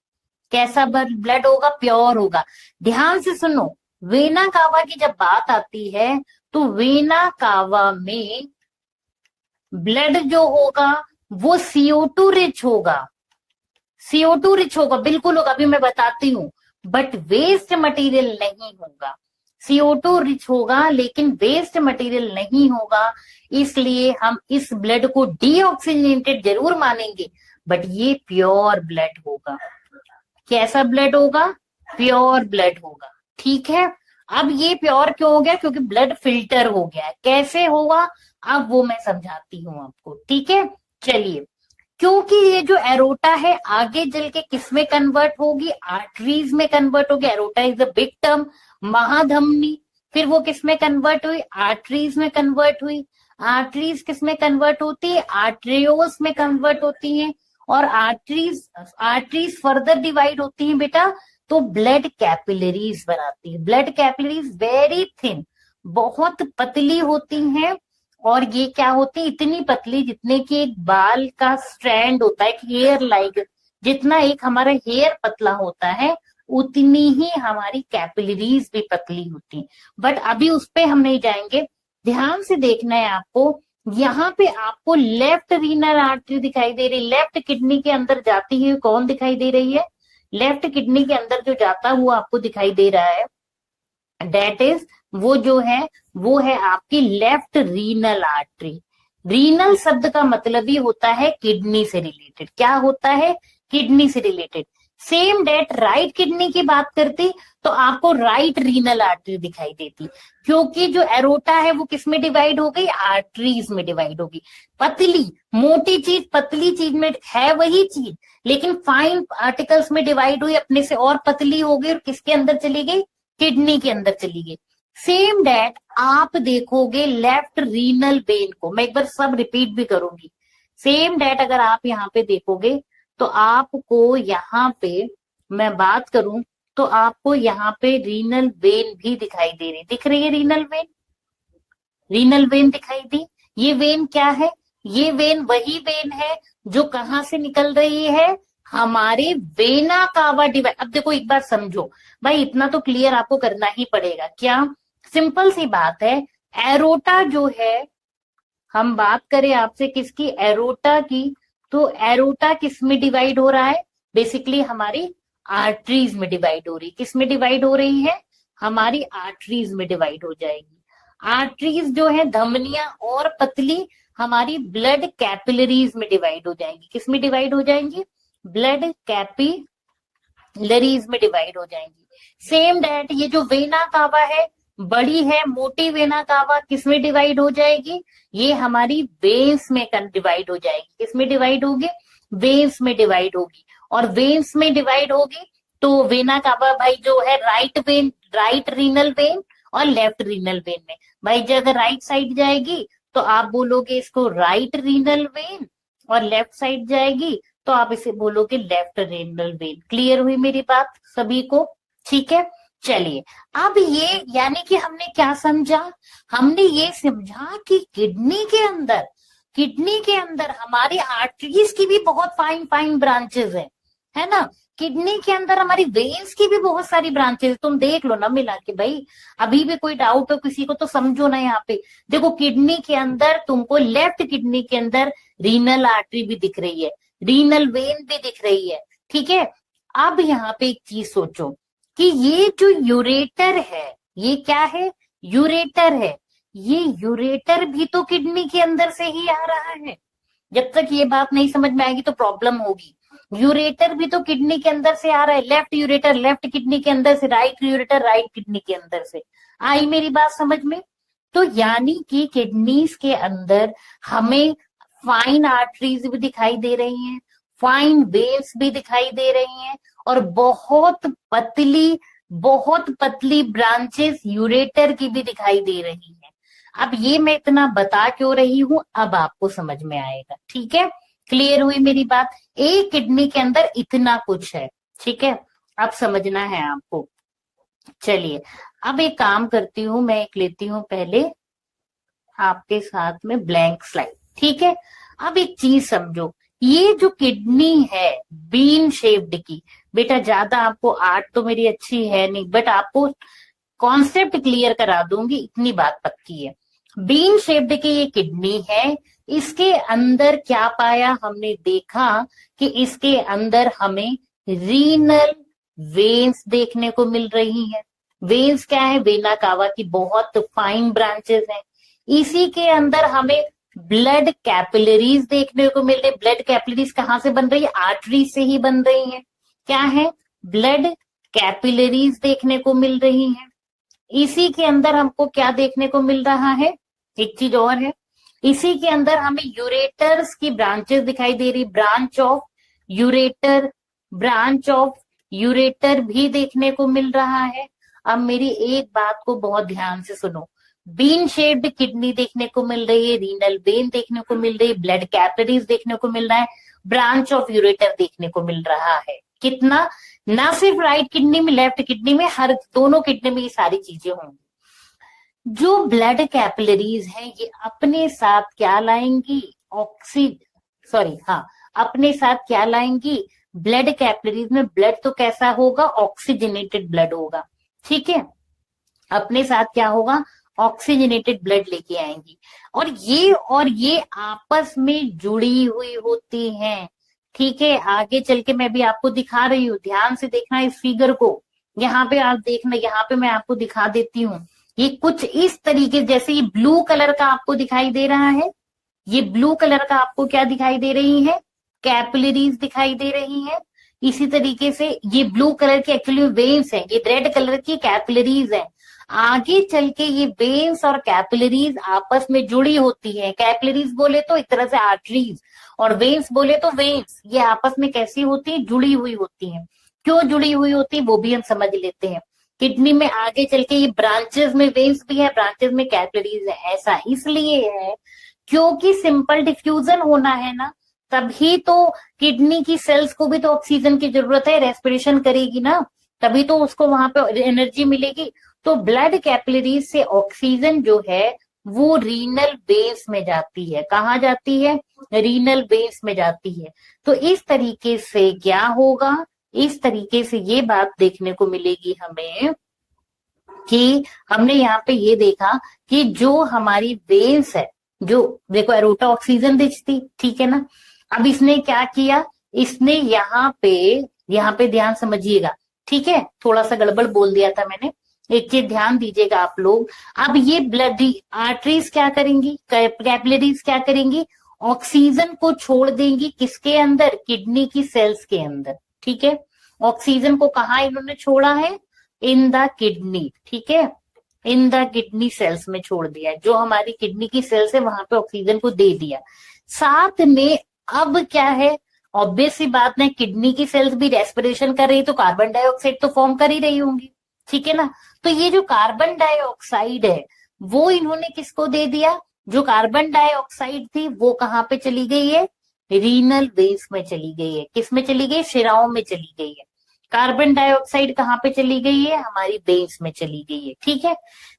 कैसा ब्लड होगा? प्योर होगा। ध्यान से सुनो, वेना कावा की जब बात आती है तो वेना कावा में ब्लड जो होगा वो CO2 रिच होगा। CO2 रिच होगा, बिल्कुल होगा, अभी मैं बताती हूँ। बट वेस्ट मटेरियल नहीं होगा। CO2 रिच होगा लेकिन वेस्ट मटेरियल नहीं होगा, इसलिए हम इस ब्लड को डीऑक्सीजनेटेड जरूर मानेंगे, बट ये प्योर ब्लड होगा। कैसा ब्लड होगा? प्योर ब्लड होगा। ठीक है। अब ये प्योर क्यों हो गया? क्योंकि ब्लड फिल्टर हो गया है। कैसे होगा अब वो मैं समझाती हूँ आपको। ठीक है, चलिए। क्योंकि ये जो एरोटा है आगे चल के किस में कन्वर्ट होगी? आर्टरीज में कन्वर्ट होगी। Aorta is the big term, महाधमनी। फिर वो किस में कन्वर्ट हुई? आर्टरीज में कन्वर्ट हुई। आर्टरीज किस में कन्वर्ट होती है? आर्टरियोस में कन्वर्ट होती है। और आर्टरीज फर्दर डिवाइड होती हैं बेटा तो ब्लड कैपिलरीज बनाती है। ब्लड कैपिलरीज वेरी थिन, बहुत पतली होती हैं। और ये क्या होती है? इतनी पतली जितने की एक बाल का स्ट्रैंड होता है, हेयर लाइक, जितना एक हमारा हेयर पतला होता है उतनी ही हमारी कैपिलरीज भी पतली होती। बट अभी उस पे हम नहीं जाएंगे। ध्यान से देखना है आपको, यहाँ पे आपको लेफ्ट रीनल आर्टरी दिखाई दे रही, लेफ्ट किडनी के अंदर जाती हुई कौन दिखाई दे रही है? लेफ्ट किडनी के अंदर जो जाता हुआ आपको दिखाई दे रहा है, डेट इज वो जो है वो है आपकी लेफ्ट रीनल आर्टरी। रीनल शब्द का मतलब ही होता है किडनी से रिलेटेड। क्या होता है? किडनी से related. Same that right kidney की बात करती तो आपको राइट रीनल आर्टरी दिखाई देती, क्योंकि जो एरोटा है वो किस में डिवाइड हो गई? आर्टरीज में डिवाइड होगी। पतली मोटी चीज पतली चीज में है वही चीज, लेकिन फाइन पार्टिकल्स में डिवाइड हुई, अपने से और पतली हो गई और किसके अंदर चली गई? किडनी के अंदर चली गई। सेम डेट आप देखोगे लेफ्ट रीनल वेन को, मैं एक बार सब रिपीट भी करूंगी। सेम डेट अगर आप यहाँ पे देखोगे तो आपको यहाँ पे मैं बात करूं तो आपको यहाँ पे रीनल वेन भी दिखाई दे रही, दिख रही है रीनल वेन, रीनल वेन दिखाई दी। ये वेन क्या है? ये वेन वही वेन है जो कहां से निकल रही है, हमारे वेना कावा डिवाइस। अब देखो एक बार समझो भाई, इतना तो क्लियर आपको करना ही पड़ेगा। क्या? सिंपल सी बात है, एरोटा जो है, हम बात करें आपसे किसकी, एरोटा की, तो एरोटा किस में डिवाइड हो रहा है? बेसिकली हमारी आर्टरीज में डिवाइड हो रही है। किस में डिवाइड हो रही है? हमारी आर्टरीज में डिवाइड हो जाएगी। आर्टरीज जो है धमनियां और पतली हमारी ब्लड कैपिलरीज में डिवाइड हो जाएंगी। किस में डिवाइड हो जाएंगी? ब्लड कैपिलरीज में डिवाइड हो जाएंगी। सेम डेट ये जो वेना कावा है, बड़ी है मोटी वेना कावा, किस में डिवाइड हो जाएगी? ये हमारी वेन्स में डिवाइड हो जाएगी। किस में डिवाइड होगी? वेन्स में डिवाइड होगी। और वेन्स में डिवाइड होगी तो वेना कावा भाई जो है right when, right renal vein और लेफ्ट रीनल वेन में। भाई जब अगर राइट साइड जाएगी तो आप बोलोगे इसको राइट रीनल वेन, और लेफ्ट साइड जाएगी तो आप इसे बोलोगे लेफ्ट रीनल वेन। क्लियर हुई मेरी बात सभी को? ठीक है, चलिए। अब ये यानी कि हमने क्या समझा? हमने ये समझा कि किडनी के अंदर हमारी आर्टरीज की भी बहुत फाइन फाइन ब्रांचेस है ना। किडनी के अंदर हमारी वेन्स की भी बहुत सारी ब्रांचेस, तुम देख लो ना मिला के भाई। अभी भी कोई डाउट हो किसी को तो समझो ना। यहाँ पे देखो, किडनी के अंदर तुमको लेफ्ट किडनी के अंदर रीनल आर्टरी भी दिख रही है, रीनल वेन भी दिख रही है। ठीक है, अब यहाँ पे एक चीज सोचो कि ये जो यूरेटर है, ये क्या है? यूरेटर है। ये यूरेटर भी तो किडनी के अंदर से ही आ रहा है। जब तक ये बात नहीं समझ में आएगी तो प्रॉब्लम होगी। यूरेटर भी तो किडनी के अंदर से आ रहा है, लेफ्ट यूरेटर लेफ्ट किडनी के अंदर से, राइट यूरेटर राइट किडनी के अंदर से। आई मेरी बात समझ में? तो यानी कि किडनीज के अंदर हमें फाइन आर्टरीज भी दिखाई दे रही हैं, फाइन वेव्स भी दिखाई दे रही हैं, और बहुत पतली ब्रांचेस यूरेटर की भी दिखाई दे रही हैं। अब ये मैं इतना बता क्यों रही हूं, अब आपको समझ में आएगा। ठीक है, क्लियर हुई मेरी बात? एक किडनी के अंदर इतना कुछ है। ठीक है, अब समझना है आपको। चलिए, अब एक काम करती हूं, मैं एक लेती हूं पहले आपके साथ में ब्लैंक स्लाइड। ठीक है, अब एक चीज समझो, ये जो किडनी है बीन शेप्ड की, बेटा ज्यादा आपको आर्ट तो मेरी अच्छी है नहीं, बट आपको कॉन्सेप्ट क्लियर करा दूंगी, इतनी बात पक्की है। बीन शेप्ड की ये किडनी है। इसके अंदर क्या पाया हमने? देखा कि इसके अंदर हमें रीनल वेन्स देखने को मिल रही है। वेन्स क्या है? वेना कावा की बहुत फाइन ब्रांचेस हैं। इसी के अंदर हमें ब्लड कैपिलरीज देखने को मिल रही। ब्लड कैपिलरीज कहाँ से बन रही है? आर्टरी से ही बन रही है। क्या है? ब्लड कैपिलरीज देखने को मिल रही है। इसी के अंदर हमको क्या देखने को मिल रहा है? एक चीज और है, इसी के अंदर हमें यूरेटर्स की ब्रांचेस दिखाई दे रही, ब्रांच ऑफ यूरेटर भी देखने को मिल रहा है। अब मेरी एक बात को बहुत ध्यान से सुनो, बीन शेप्ड किडनी देखने को मिल रही है, रीनल वेन देखने को मिल रही है, ब्लड कैपिलरीज देखने को मिल रहा है, ब्रांच ऑफ यूरेटर देखने को मिल रहा है। कितना? ना सिर्फ राइट किडनी में, लेफ्ट किडनी में, हर दोनों किडनी में ये सारी चीजें होंगी। जो ब्लड कैपिलरीज हैं ये अपने साथ क्या लाएंगी? अपने साथ क्या लाएंगी? ब्लड कैपिलरीज में ब्लड तो कैसा होगा? ऑक्सीजनेटेड ब्लड होगा। ठीक है, अपने साथ क्या होगा? ऑक्सीजनेटेड ब्लड लेके आएंगी। और ये आपस में जुड़ी हुई होती हैं। ठीक है, आगे चल के मैं भी आपको दिखा रही हूँ, ध्यान से देखना इस फिगर को। यहाँ पे आप देखना, यहाँ पे मैं आपको दिखा देती हूँ। ये कुछ इस तरीके, जैसे ये ब्लू कलर का आपको दिखाई दे रहा है, ये ब्लू कलर का आपको क्या दिखाई दे रही है? कैपिलरीज दिखाई दे रही है। इसी तरीके से ये ब्लू कलर की एक्चुअली वेन्स है, ये रेड कलर की कैपिलरीज है। आगे चल के ये वेन्स और कैपिलरीज आपस में जुड़ी होती है। कैपिलरीज बोले तो एक तरह से आर्टरीज, और वेन्स बोले तो वेन्स। ये आपस में कैसी होती है? जुड़ी हुई होती है। क्यों जुड़ी हुई होती है वो भी हम समझ लेते हैं। किडनी में आगे चल के ये ब्रांचेस में वेन्स भी है, ब्रांचेस में कैपिलरीज है। ऐसा इसलिए है क्योंकि सिंपल डिफ्यूजन होना है ना, तभी तो किडनी की सेल्स को भी तो ऑक्सीजन की जरूरत है, रेस्पिरेशन करेगी ना, तभी तो उसको वहां पे एनर्जी मिलेगी। तो ब्लड कैपिलरीज से ऑक्सीजन जो है वो रीनल वेव्स में जाती है। कहाँ जाती है? रीनल वेव्स में जाती है। तो इस तरीके से क्या होगा, इस तरीके से ये बात देखने को मिलेगी हमें कि हमने यहाँ पे ये देखा कि जो हमारी वेव्स है, जो देखो एरोटा ऑक्सीजन देती, ठीक है ना। अब इसने क्या किया, इसने यहाँ पे ध्यान समझिएगा, ठीक है, थोड़ा सा गड़बड़ बोल दिया था मैंने, एक चीज ध्यान दीजिएगा आप लोग। अब ये ब्लड आर्टरीज क्या करेंगी, कैपिलरीज क्या करेंगी, ऑक्सीजन को छोड़ देंगी किसके अंदर, किडनी की सेल्स के अंदर, ठीक है। ऑक्सीजन को कहा इन्होंने छोड़ा है, इन द किडनी, ठीक है, इन द किडनी सेल्स में छोड़ दिया, जो हमारी किडनी की सेल्स है वहां पे ऑक्सीजन को दे दिया। साथ में अब क्या है, ऑब्वियस सी बात है, किडनी की सेल्स भी रेस्पिरेशन कर रही तो कार्बन डाइऑक्साइड तो फॉर्म कर ही रही होंगी, ठीक है ना। तो ये जो कार्बन डाइऑक्साइड है वो इन्होंने किसको दे दिया, जो कार्बन डाइऑक्साइड थी वो कहाँ पे चली गई है, रीनल वेव्स में चली गई है। किस में चली गई, शिराओं में चली गई है। कार्बन डाइऑक्साइड कहाँ पे चली गई है, हमारी वेव्स में चली गई है, ठीक है।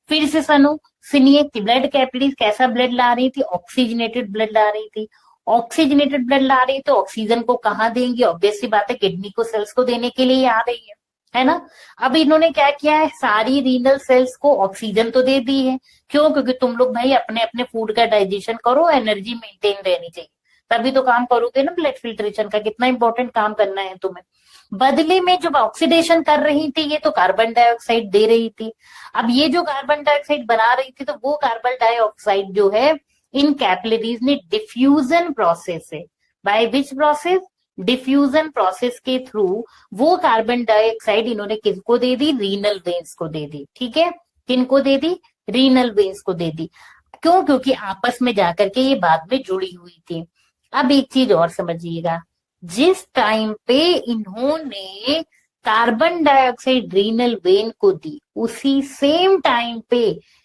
फिर से सुनिए, ब्लड कैपिलरीज कैसा ब्लड ला रही थी, ऑक्सीजनेटेड ब्लड ला रही थी। ऑक्सीजनेटेड ब्लड ला रही तो ऑक्सीजन को कहाँ देंगी, ऑब्वियस सी बात है किडनी को सेल्स को देने के लिए आ रही है ना। अब इन्होंने क्या किया है, सारी रीनल सेल्स को ऑक्सीजन तो दे दी है, क्यों, क्योंकि तुम लोग भाई अपने अपने फूड का डाइजेशन करो, एनर्जी मेंटेन रहनी चाहिए, तभी तो काम करोगे ना, ब्लड फिल्ट्रेशन का कितना इंपॉर्टेंट काम करना है तुम्हें। बदले में जब ऑक्सीडेशन कर रही थी ये तो कार्बन डाइऑक्साइड दे रही थी। अब ये जो कार्बन डाइऑक्साइड बना रही थी तो वो कार्बन डाइऑक्साइड जो है इन कैपिलरीज ने डिफ्यूजन प्रोसेस से, by which process, diffusion process के थ्रू वो कार्बन डाइऑक्साइड इन्होंने किसको दे दी, रीनल वेन्स को दे दी, ठीक है। किनको दे दी, रीनल वेन्स को दे दी। क्यों, क्योंकि आपस में जाकर के ये बाद में जुड़ी हुई थी। अब एक चीज और समझिएगा, जिस टाइम पे इन्होंने कार्बन डाइऑक्साइड रीनल वेन को दी, उसी सेम टाइम पे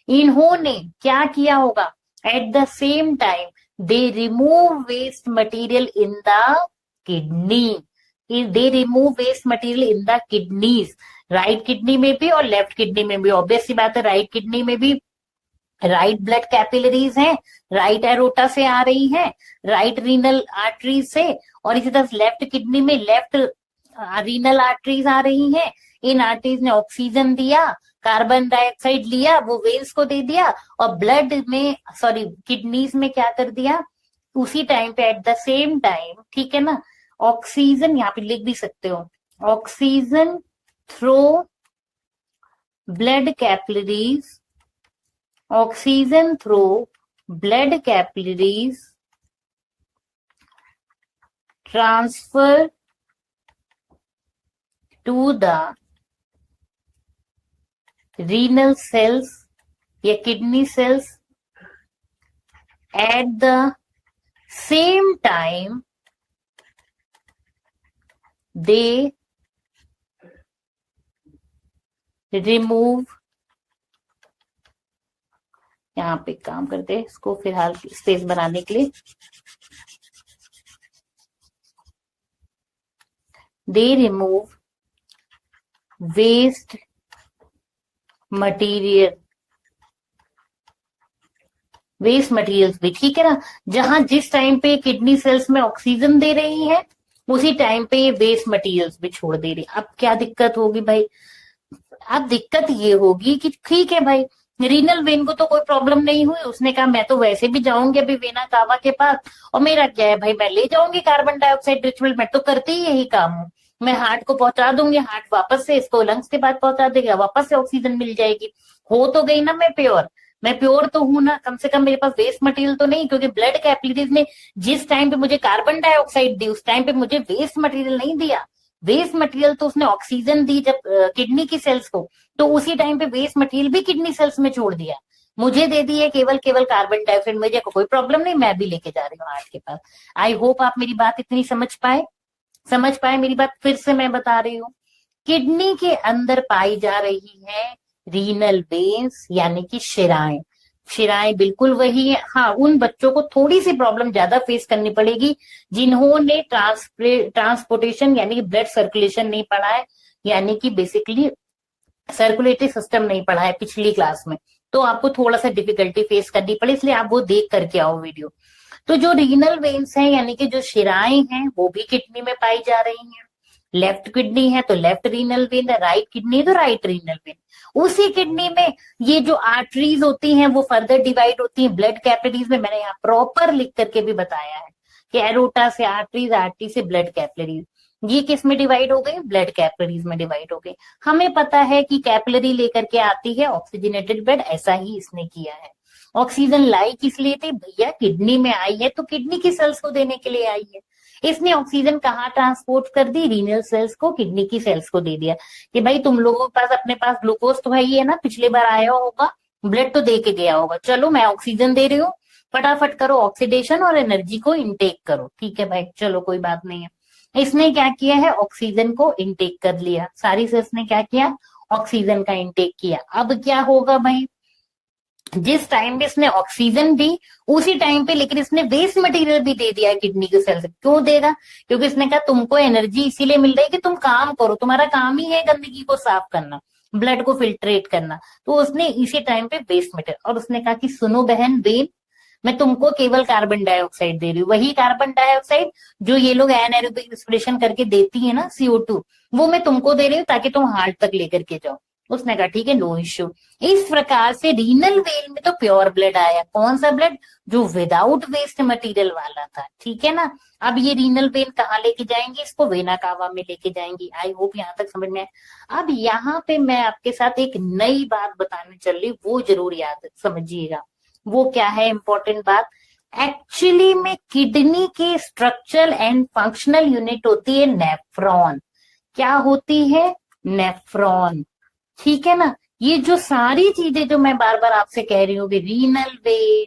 इन्होंने क्या किया होगा, at the same time they remove waste material in the kidney, they remove waste material in the kidneys, right kidney में भी और लेफ्ट किडनी में भी। ऑब्वियस सी बात है राइट किडनी में भी राइट ब्लड कैपिलरीज हैं, राइट एरोटा से आ रही हैं, राइट रीनल आर्टरीज से, और इसी तरह लेफ्ट किडनी में लेफ्ट रीनल आर्टरीज आ रही हैं। इन आर्टरीज ने ऑक्सीजन दिया, कार्बन डाइऑक्साइड लिया, वो वेन्स को दे दिया, और ब्लड में सॉरी किडनीज में क्या कर दिया, उसी टाइम पे एट द सेम टाइम, ठीक है ना, ऑक्सीजन यहाँ पे लिख भी सकते हो, oxygen through blood capillaries, oxygen through blood capillaries transfer to the renal cells या kidney cells at the same time they remove, यहाँ पे काम करते हैं इसको फिलहाल स्पेस बनाने के लिए, they remove waste material, waste materials भी, ठीक है ना। जहां जिस टाइम पे किडनी सेल्स में ऑक्सीजन दे रही है उसी टाइम पे ये वेस्ट मटेरियल्स भी छोड़ दे रही। अब क्या दिक्कत होगी भाई, अब दिक्कत ये होगी कि ठीक है भाई रीनल वेन को तो कोई प्रॉब्लम नहीं हुई, उसने कहा मैं तो वैसे भी जाऊंगी अभी वेना कावा के पास, और मेरा क्या है भाई, मैं ले जाऊंगी कार्बन डाइऑक्साइड रिचुअल, मैं तो करती ही यही काम हूँ, मैं हार्ट को पहुंचा दूंगी, हार्ट वापस से इसको लंग्स के बाद पहुंचा देगा, वापस से ऑक्सीजन मिल जाएगी, हो तो गई ना मैं प्योर, मैं प्योर तो हूं ना, कम से कम मेरे पास वेस्ट मटेरियल तो नहीं, क्योंकि ब्लड कैपिलरीज ने जिस टाइम पे मुझे कार्बन डाइऑक्साइड दी उस टाइम पे मुझे वेस्ट मटेरियल नहीं दिया, वेस्ट मटेरियल तो उसने ऑक्सीजन दी जब किडनी की सेल्स को, तो उसी टाइम पे वेस्ट मटेरियल भी किडनी सेल्स में छोड़ दिया, मुझे दे दी है केवल केवल कार्बन डाइऑक्साइड, मुझे कोई प्रॉब्लम नहीं, मैं भी लेके जा रही हूँ हार्ट के पास। आई होप आप मेरी बात इतनी समझ पाए मेरी बात फिर से मैं बता रही हूँ किडनी के अंदर पाई जा रही है रीनल वेन्स यानी कि शिराएं। शिराएं बिल्कुल वही है। हाँ, उन बच्चों को थोड़ी सी प्रॉब्लम ज्यादा फेस करनी पड़ेगी जिन्होंने ट्रांसपोर्टेशन यानी कि ब्लड सर्कुलेशन नहीं पढ़ा है, यानी कि बेसिकली सर्कुलेटरी सिस्टम नहीं पढ़ा है पिछली क्लास में, तो आपको थोड़ा सा डिफिकल्टी फेस करनी पड़े, इसलिए आप वो देख करके आओ वीडियो। तो जो रीनल वेन्स हैं यानी कि जो शिराएं हैं वो भी किडनी में पाई जा रही हैं। लेफ्ट किडनी है तो लेफ्ट रीनल वेन है, राइट किडनी है तो राइट रीनल वेन। उसी किडनी में ये जो आर्टरीज होती हैं वो फर्दर डिवाइड होती हैं ब्लड कैपिलरीज में। मैंने यहाँ प्रॉपर लिख करके भी बताया है कि एरोटा से आर्टरीज, आर्टरी से ब्लड कैपिलरीज। ये किस में डिवाइड हो गई? ब्लड कैपिलरीज में डिवाइड हो गई। हमें पता है कि कैपिलरी लेकर के आती है ऑक्सीजनेटेड ब्लड, ऐसा ही इसने किया है। ऑक्सीजन लाई किस लिए थी भैया? किडनी में आई है तो किडनी की सेल्स को देने के लिए आई है। इसने ऑक्सीजन कहाँ ट्रांसपोर्ट कर दी? रीनल सेल्स को, किडनी की सेल्स को दे दिया कि भाई तुम लोगों के पास अपने पास ग्लूकोज तो है ही है ना, पिछली बार आया होगा, ब्लड तो दे के गया होगा, चलो मैं ऑक्सीजन दे रही हूँ, फटाफट करो ऑक्सीडेशन और एनर्जी को इनटेक करो। ठीक है भाई, चलो कोई बात नहीं है। इसने क्या किया है? ऑक्सीजन को इनटेक कर लिया। सारी सेल्स ने क्या किया? ऑक्सीजन का इनटेक किया। अब क्या होगा भाई? जिस टाइम पे इसने ऑक्सीजन दी उसी टाइम पे लेकिन इसने वेस्ट मटेरियल भी दे दिया है किडनी के सेल से। क्यों देगा? क्योंकि इसने कहा तुमको एनर्जी इसीलिए मिल रही है कि तुम काम करो, तुम्हारा काम ही है गंदगी को साफ करना, ब्लड को फिल्ट्रेट करना। तो उसने इसी टाइम पे वेस्ट मटेरियल, और उसने कहा कि सुनो बहन बेन, मैं तुमको केवल कार्बन डाइऑक्साइड दे रही हूँ, वही कार्बन डाइऑक्साइड जो ये लोग एनाएरोबिक रेस्पिरेशन करके देती है ना, CO2, वो मैं तुमको दे रही हूँ ताकि तुम हार्ट तक लेकर के जाओ। उसने कहा ठीक है, नो इश्यू। इस प्रकार से रीनल वेन में तो प्योर ब्लड आया। कौन सा ब्लड? जो विदाउट वेस्ट मटेरियल वाला था। ठीक है ना। अब ये रीनल वेन कहाँ लेके जाएंगे? इसको वेना कावा में लेके जाएंगी। आई होप यहाँ तक समझ में आए। अब यहाँ पे मैं आपके साथ एक नई बात बताने चल रही, वो जरूर याद समझिएगा। वो क्या है इंपॉर्टेंट बात? एक्चुअली में किडनी की स्ट्रक्चरल एंड फंक्शनल यूनिट होती है नेफ्रॉन। क्या होती है? नेफ्रॉन। ठीक है ना। ये जो सारी चीजें जो मैं बार बार आपसे कह रही हूँ, रीनल वेन,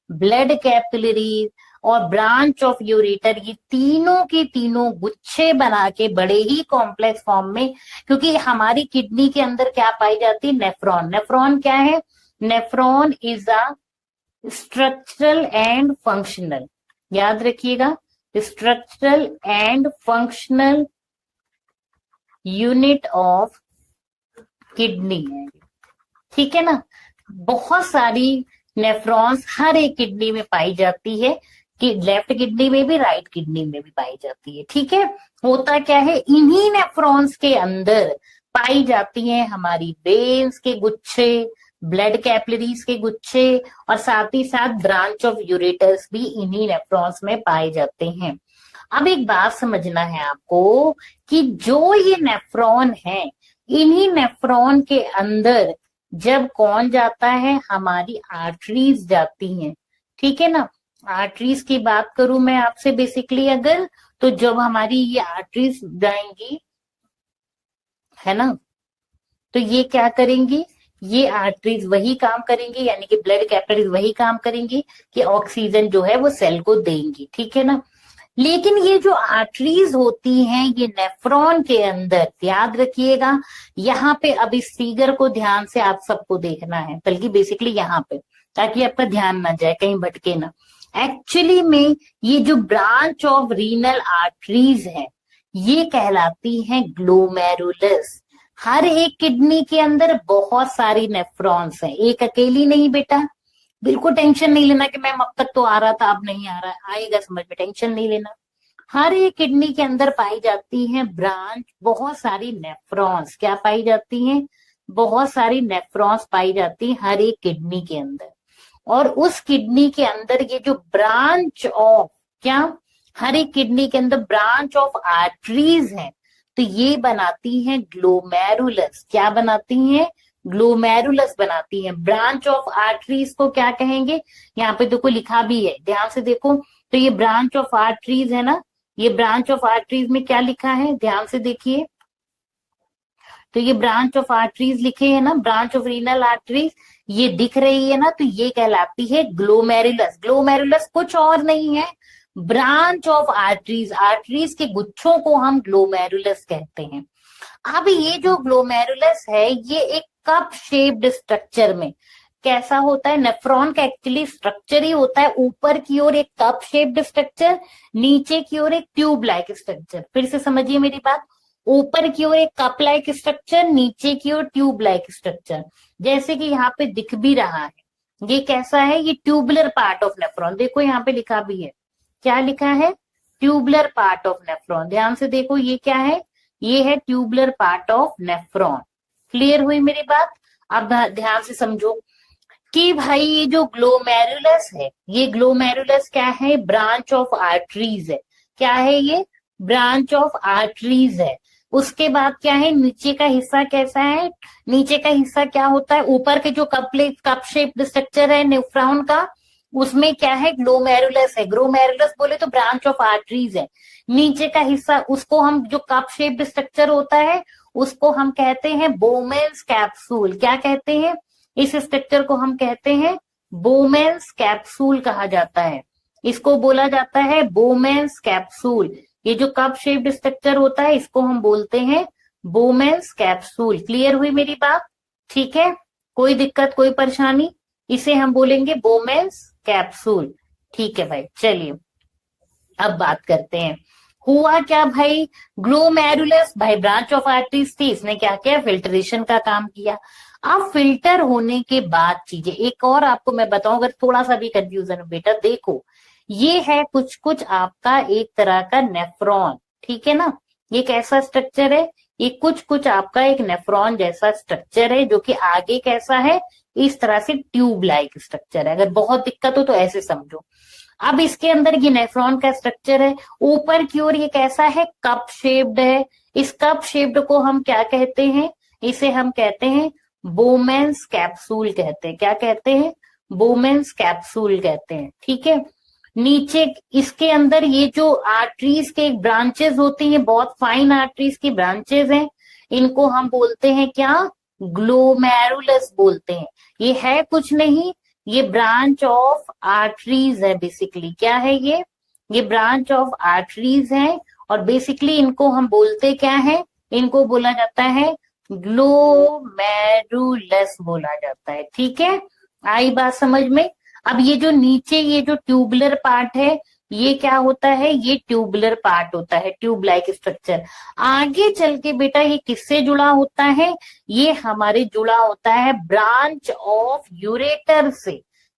ब्लड कैपिलरीज और ब्रांच ऑफ यूरेटर, ये तीनों के तीनों गुच्छे बना के बड़े ही कॉम्प्लेक्स फॉर्म में, क्योंकि हमारी किडनी के अंदर क्या पाई जाती है? नेफ्रॉन। नेफ्रॉन क्या है? Nephron is a structural and functional, याद रखिएगा, structural and functional unit of kidney है। ठीक है ना। बहुत सारी नेफ्रॉन्स हर एक किडनी में पाई जाती है, कि लेफ्ट किडनी में भी, राइट किडनी में भी पाई जाती है। ठीक है। होता क्या है? इन्हीं नेफ्रॉन्स के अंदर पाई जाती हैं हमारी वेन्स के गुच्छे, ब्लड कैपिलरीज के गुच्छे, और साथ ही साथ ब्रांच ऑफ यूरेटर्स भी इन्हीं नेफ्रॉन्स में पाए जाते हैं। अब एक बात समझना है आपको कि जो ये नेफ्रॉन है, इन्हीं नेफ्रॉन के अंदर जब कौन जाता है? हमारी आर्टरीज जाती हैं। ठीक है ना। आर्टरीज की बात करूं मैं आपसे बेसिकली अगर, तो जब हमारी ये आर्टरीज जाएंगी, है ना, तो ये क्या करेंगी? ये आर्टरीज वही काम करेंगी, यानी कि ब्लड कैपिलरीज वही काम करेंगी कि ऑक्सीजन जो है वो सेल को देंगी। ठीक है ना। लेकिन ये जो आर्टरीज होती हैं ये नेफ्रॉन के अंदर, याद रखिएगा, यहाँ पे अब इस फिगर को ध्यान से आप सबको देखना है, बल्कि बेसिकली यहाँ पे, ताकि आपका ध्यान ना जाए, कहीं भटके ना। एक्चुअली में ये जो ब्रांच ऑफ रीनल आर्टरीज है ये कहलाती है ग्लोमेरुलस। हर एक किडनी के अंदर बहुत सारी नेफ्रॉन्स हैं, एक अकेली नहीं बेटा। बिल्कुल टेंशन नहीं लेना कि मैम अब तक तो आ रहा था अब नहीं आ रहा, आएगा समझ में, टेंशन नहीं लेना। हर एक किडनी के अंदर पाई जाती है ब्रांच, बहुत सारी नेफ्रॉन्स। क्या पाई जाती हैं? बहुत सारी नेफ्रॉन्स पाई जाती है हर एक किडनी के अंदर। और उस किडनी के अंदर ये जो ब्रांच ऑफ, क्या, हर एक किडनी के अंदर ब्रांच ऑफ आर्टरीज है, तो ये बनाती हैं ग्लोमेरुलस। क्या बनाती हैं? ग्लोमेरुलस बनाती हैं। ब्रांच ऑफ आर्टरीज को क्या कहेंगे? यहाँ पे देखो लिखा भी है, ध्यान से देखो। तो ये ब्रांच ऑफ आर्टरीज है ना, ये ब्रांच ऑफ आर्टरीज में क्या लिखा है? ध्यान से देखिए। तो ये ब्रांच ऑफ आर्टरीज लिखे है ना, ब्रांच ऑफ रीनल आर्टरीज, ये दिख रही है ना, तो ये कहलाती है ग्लोमेरुलस। ग्लोमेरुलस कुछ और नहीं है, ब्रांच ऑफ आर्टरीज। आर्टरीज के गुच्छों को हम ग्लोमेरुलस कहते हैं। अब ये जो ग्लोमेरुलस है ये एक कप शेप्ड स्ट्रक्चर में कैसा होता है, नेफ्रॉन का एक्चुअली स्ट्रक्चर ही होता है ऊपर की ओर एक कप शेप्ड स्ट्रक्चर, नीचे की ओर एक ट्यूब लाइक स्ट्रक्चर। फिर से समझिए मेरी बात, ऊपर की ओर एक कप लाइक स्ट्रक्चर, नीचे की ओर ट्यूब लाइक स्ट्रक्चर, जैसे कि यहाँ पे दिख भी रहा है। ये कैसा है, ये ट्यूबुलर पार्ट ऑफ नेफ्रॉन, देखो यहाँ पे लिखा भी है, क्या लिखा है, ट्यूबुलर पार्ट ऑफ नेफ्रॉन। ध्यान से देखो ये क्या है, ये है tubular part of nephron. Clear हुई मेरी बात। अब ध्यान से समझो कि भाई ये जो ग्लोमेरुलस है, ये ग्लोमेरुलस क्या है, ब्रांच ऑफ आर्टरीज है। क्या है ये, ब्रांच ऑफ आर्टरीज है। उसके बाद क्या है, नीचे का हिस्सा कैसा है, नीचे का हिस्सा क्या होता है, ऊपर के जो कप शेप्ड स्ट्रक्चर है नेफ्रॉन का, उसमें क्या है, ग्लोमेरुलस है। ग्लोमेरुलस बोले तो ब्रांच ऑफ आर्टरीज है। नीचे का हिस्सा, उसको हम जो कप शेप्ड स्ट्रक्चर होता है उसको हम कहते हैं बोमेन्स कैप्सूल। क्या कहते हैं, इस स्ट्रक्चर को हम कहते हैं बोमेन्स कैप्सूल कहा जाता है। इसको बोला जाता है बोमेन्स कैप्सूल। ये जो कप शेप्ड स्ट्रक्चर होता है इसको हम बोलते हैं बोमेन्स कैप्सूल। क्लियर हुई मेरी बात, ठीक है, कोई दिक्कत कोई परेशानी, इसे हम बोलेंगे बोमेन्स कैप्सूल। ठीक है भाई, चलिए अब बात करते हैं हुआ क्या भाई, ग्लोमेरुलस भाई ब्रांच ऑफ आर्टरीज थी, इसने क्या किया, फिल्ट्रेशन का काम किया। अब फिल्टर होने के बाद चीजें, एक और आपको मैं बताऊं अगर थोड़ा सा भी कंफ्यूजन हो बेटा, देखो ये है कुछ कुछ आपका एक तरह का नेफ्रॉन, ठीक है ना, ये कैसा स्ट्रक्चर है, ये कुछ कुछ आपका एक नेफ्रॉन जैसा स्ट्रक्चर है, जो कि आगे कैसा है, इस तरह से ट्यूब लाइक स्ट्रक्चर है। अगर बहुत दिक्कत हो तो ऐसे समझो। अब इसके अंदर ये नेफ्रॉन का स्ट्रक्चर है, ऊपर की ओर ये कैसा है, कप शेप्ड है। इस कप शेप्ड को हम क्या कहते हैं, इसे हम कहते हैं बोमेन्स कैप्सूल कहते हैं। क्या कहते हैं, बोमेन्स कैप्सूल कहते हैं, ठीक है। नीचे इसके अंदर ये जो आर्टरीज के ब्रांचेस होती हैं, बहुत फाइन आर्टरीज की ब्रांचेस हैं, इनको हम बोलते हैं क्या, ग्लोमेरुलस बोलते हैं। ये है कुछ नहीं, ये ब्रांच ऑफ आर्टरीज है बेसिकली। क्या है ये ब्रांच ऑफ आर्टरीज है, और बेसिकली इनको हम बोलते क्या है, इनको बोला जाता है ग्लोमेरुलस बोला जाता है, ठीक है, आई बात समझ में। अब ये जो नीचे ये जो ट्यूबुलर पार्ट है, ये क्या होता है, ये ट्यूबुलर पार्ट होता है, ट्यूब लाइक स्ट्रक्चर। आगे चल के बेटा ये किससे जुड़ा होता है, ये हमारे जुड़ा होता है ब्रांच ऑफ यूरेटर से।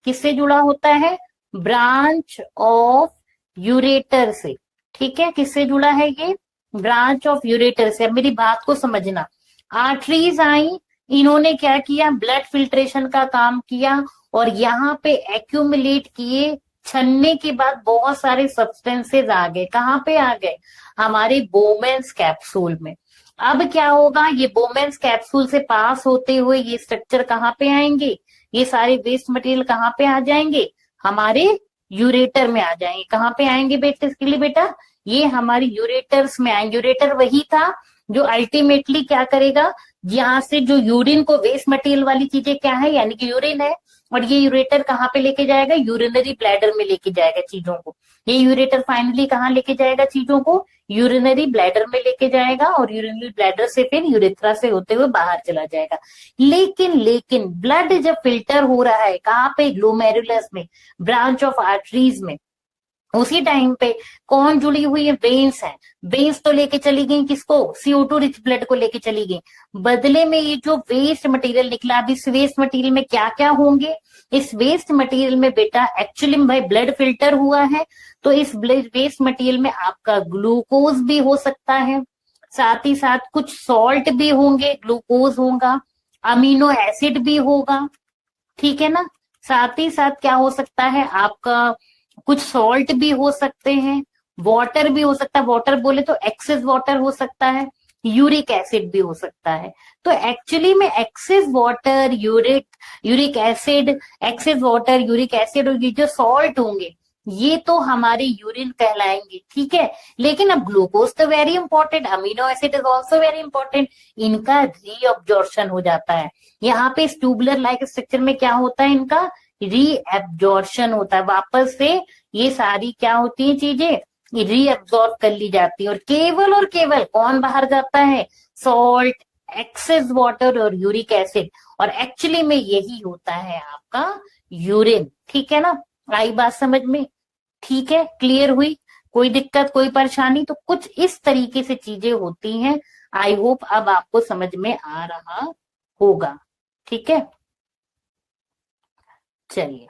किससे जुड़ा होता है, ब्रांच ऑफ यूरेटर से, ठीक है, किससे जुड़ा है ये, ब्रांच ऑफ यूरेटर से। अब मेरी बात को समझना, आर्टरीज आई, इन्होंने क्या किया, ब्लड फिल्ट्रेशन का काम किया, और यहाँ पे एक्यूमुलेट किए, छन्ने के बाद बहुत सारे सब्सटेंसेस आ गए, कहाँ पे आ गए, हमारे बोमेन्स कैप्सूल में। अब क्या होगा, ये बोमेन्स कैप्सूल से पास होते हुए ये स्ट्रक्चर कहाँ पे आएंगे, ये सारे वेस्ट मटेरियल कहाँ पे आ जाएंगे, हमारे यूरेटर में आ जाएंगे। कहाँ पे आएंगे बेटा, इसके लिए बेटा ये हमारे यूरेटर्स में आएंगे। यूरेटर वही था जो अल्टीमेटली क्या करेगा, यहाँ से जो यूरिन को, वेस्ट मटेरियल वाली चीजें क्या है, यानी कि यूरिन है, और ये यूरेटर कहाँ पे लेके जाएगा, यूरिनरी ब्लैडर में लेके जाएगा चीजों को। ये यूरेटर फाइनली कहाँ लेके जाएगा चीजों को, यूरिनरी ब्लैडर में लेके जाएगा, और यूरिनरी ब्लैडर से फिर यूरेथ्रा से होते हुए बाहर चला जाएगा। लेकिन ब्लड जब फिल्टर हो रहा है कहाँ पे, ग्लोमेरुलस में, ब्रांच ऑफ आर्टरीज में, उसी टाइम पे कौन जुड़ी हुई है, वेन्स है। वेन्स तो लेके चली गई किसको, CO2 रिच ब्लड को लेके चली गई। बदले में ये जो वेस्ट मटेरियल निकला, अब इस वेस्ट मटेरियल में क्या क्या होंगे, इस वेस्ट मटेरियल में बेटा एक्चुअली में भाई ब्लड फिल्टर हुआ है, तो इस वेस्ट मटेरियल में आपका ग्लूकोज भी हो सकता है, साथ ही साथ कुछ सॉल्ट भी होंगे, ग्लूकोज होगा, अमीनो एसिड भी होगा, ठीक है ना। साथ ही साथ क्या हो सकता है आपका, कुछ सॉल्ट भी हो सकते हैं, वाटर भी हो सकता है, वाटर बोले तो एक्सेस वाटर हो सकता है, यूरिक एसिड भी हो सकता है। तो एक्चुअली में excess water, uric acid, excess water, uric acid और ये जो सॉल्ट होंगे ये तो हमारे यूरिन कहलाएंगे, ठीक है। लेकिन अब ग्लूकोज तो very important, amino acid is also very important, इनका रीअब्जॉर्प्शन हो जाता है। यहाँ पे इस ट्यूबुलर लाइक स्ट्रक्चर में क्या होता है, इनका रीएब्जॉर्प्शन होता है, वापस से ये सारी क्या होती है चीजें, रीअब्सॉर्ब कर ली जाती है, और केवल कौन बाहर जाता है? सॉल्ट, एक्सेस वाटर और यूरिक एसिड। और एक्चुअली में यही होता है आपका यूरिन। ठीक है ना? आई बात समझ में? ठीक है, क्लियर हुई? कोई दिक्कत, कोई परेशानी? तो कुछ इस तरीके से चीजें होती हैं। आई होप अब आपको समझ में आ रहा होगा। ठीक है, चलिए।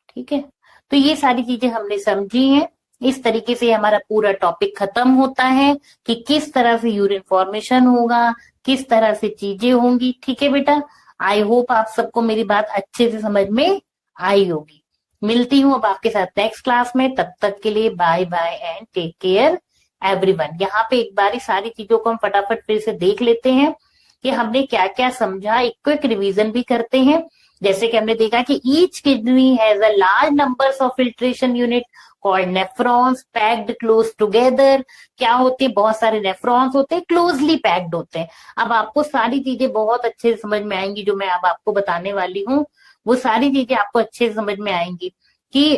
ठीक है, तो ये सारी चीजें हमने समझी हैं। इस तरीके से हमारा पूरा टॉपिक खत्म होता है कि किस तरह से यूरिन फॉर्मेशन होगा, किस तरह से चीजें होंगी। ठीक है बेटा, आई होप आप सबको मेरी बात अच्छे से समझ में आई होगी। मिलती हूँ अब आपके साथ नेक्स्ट क्लास में। तब तक के लिए bye bye and take care everyone. यहाँ पे एक बार सारी चीजों को हम फटाफट फिर से देख लेते हैं कि हमने क्या क्या समझा। एक क्विक रिवीजन भी करते हैं। जैसे कि हमने देखा कि each kidney has a large numbers of filtration unit called nephrons packed close together. क्या होते हैं? बहुत सारे नेफ्रॉन्स होते हैं, क्लोजली पैक्ड होते हैं। अब आपको सारी चीजें बहुत अच्छे से समझ में आएंगी जो मैं अब आपको बताने वाली हूँ। वो सारी चीजें आपको अच्छे से समझ में आएंगी कि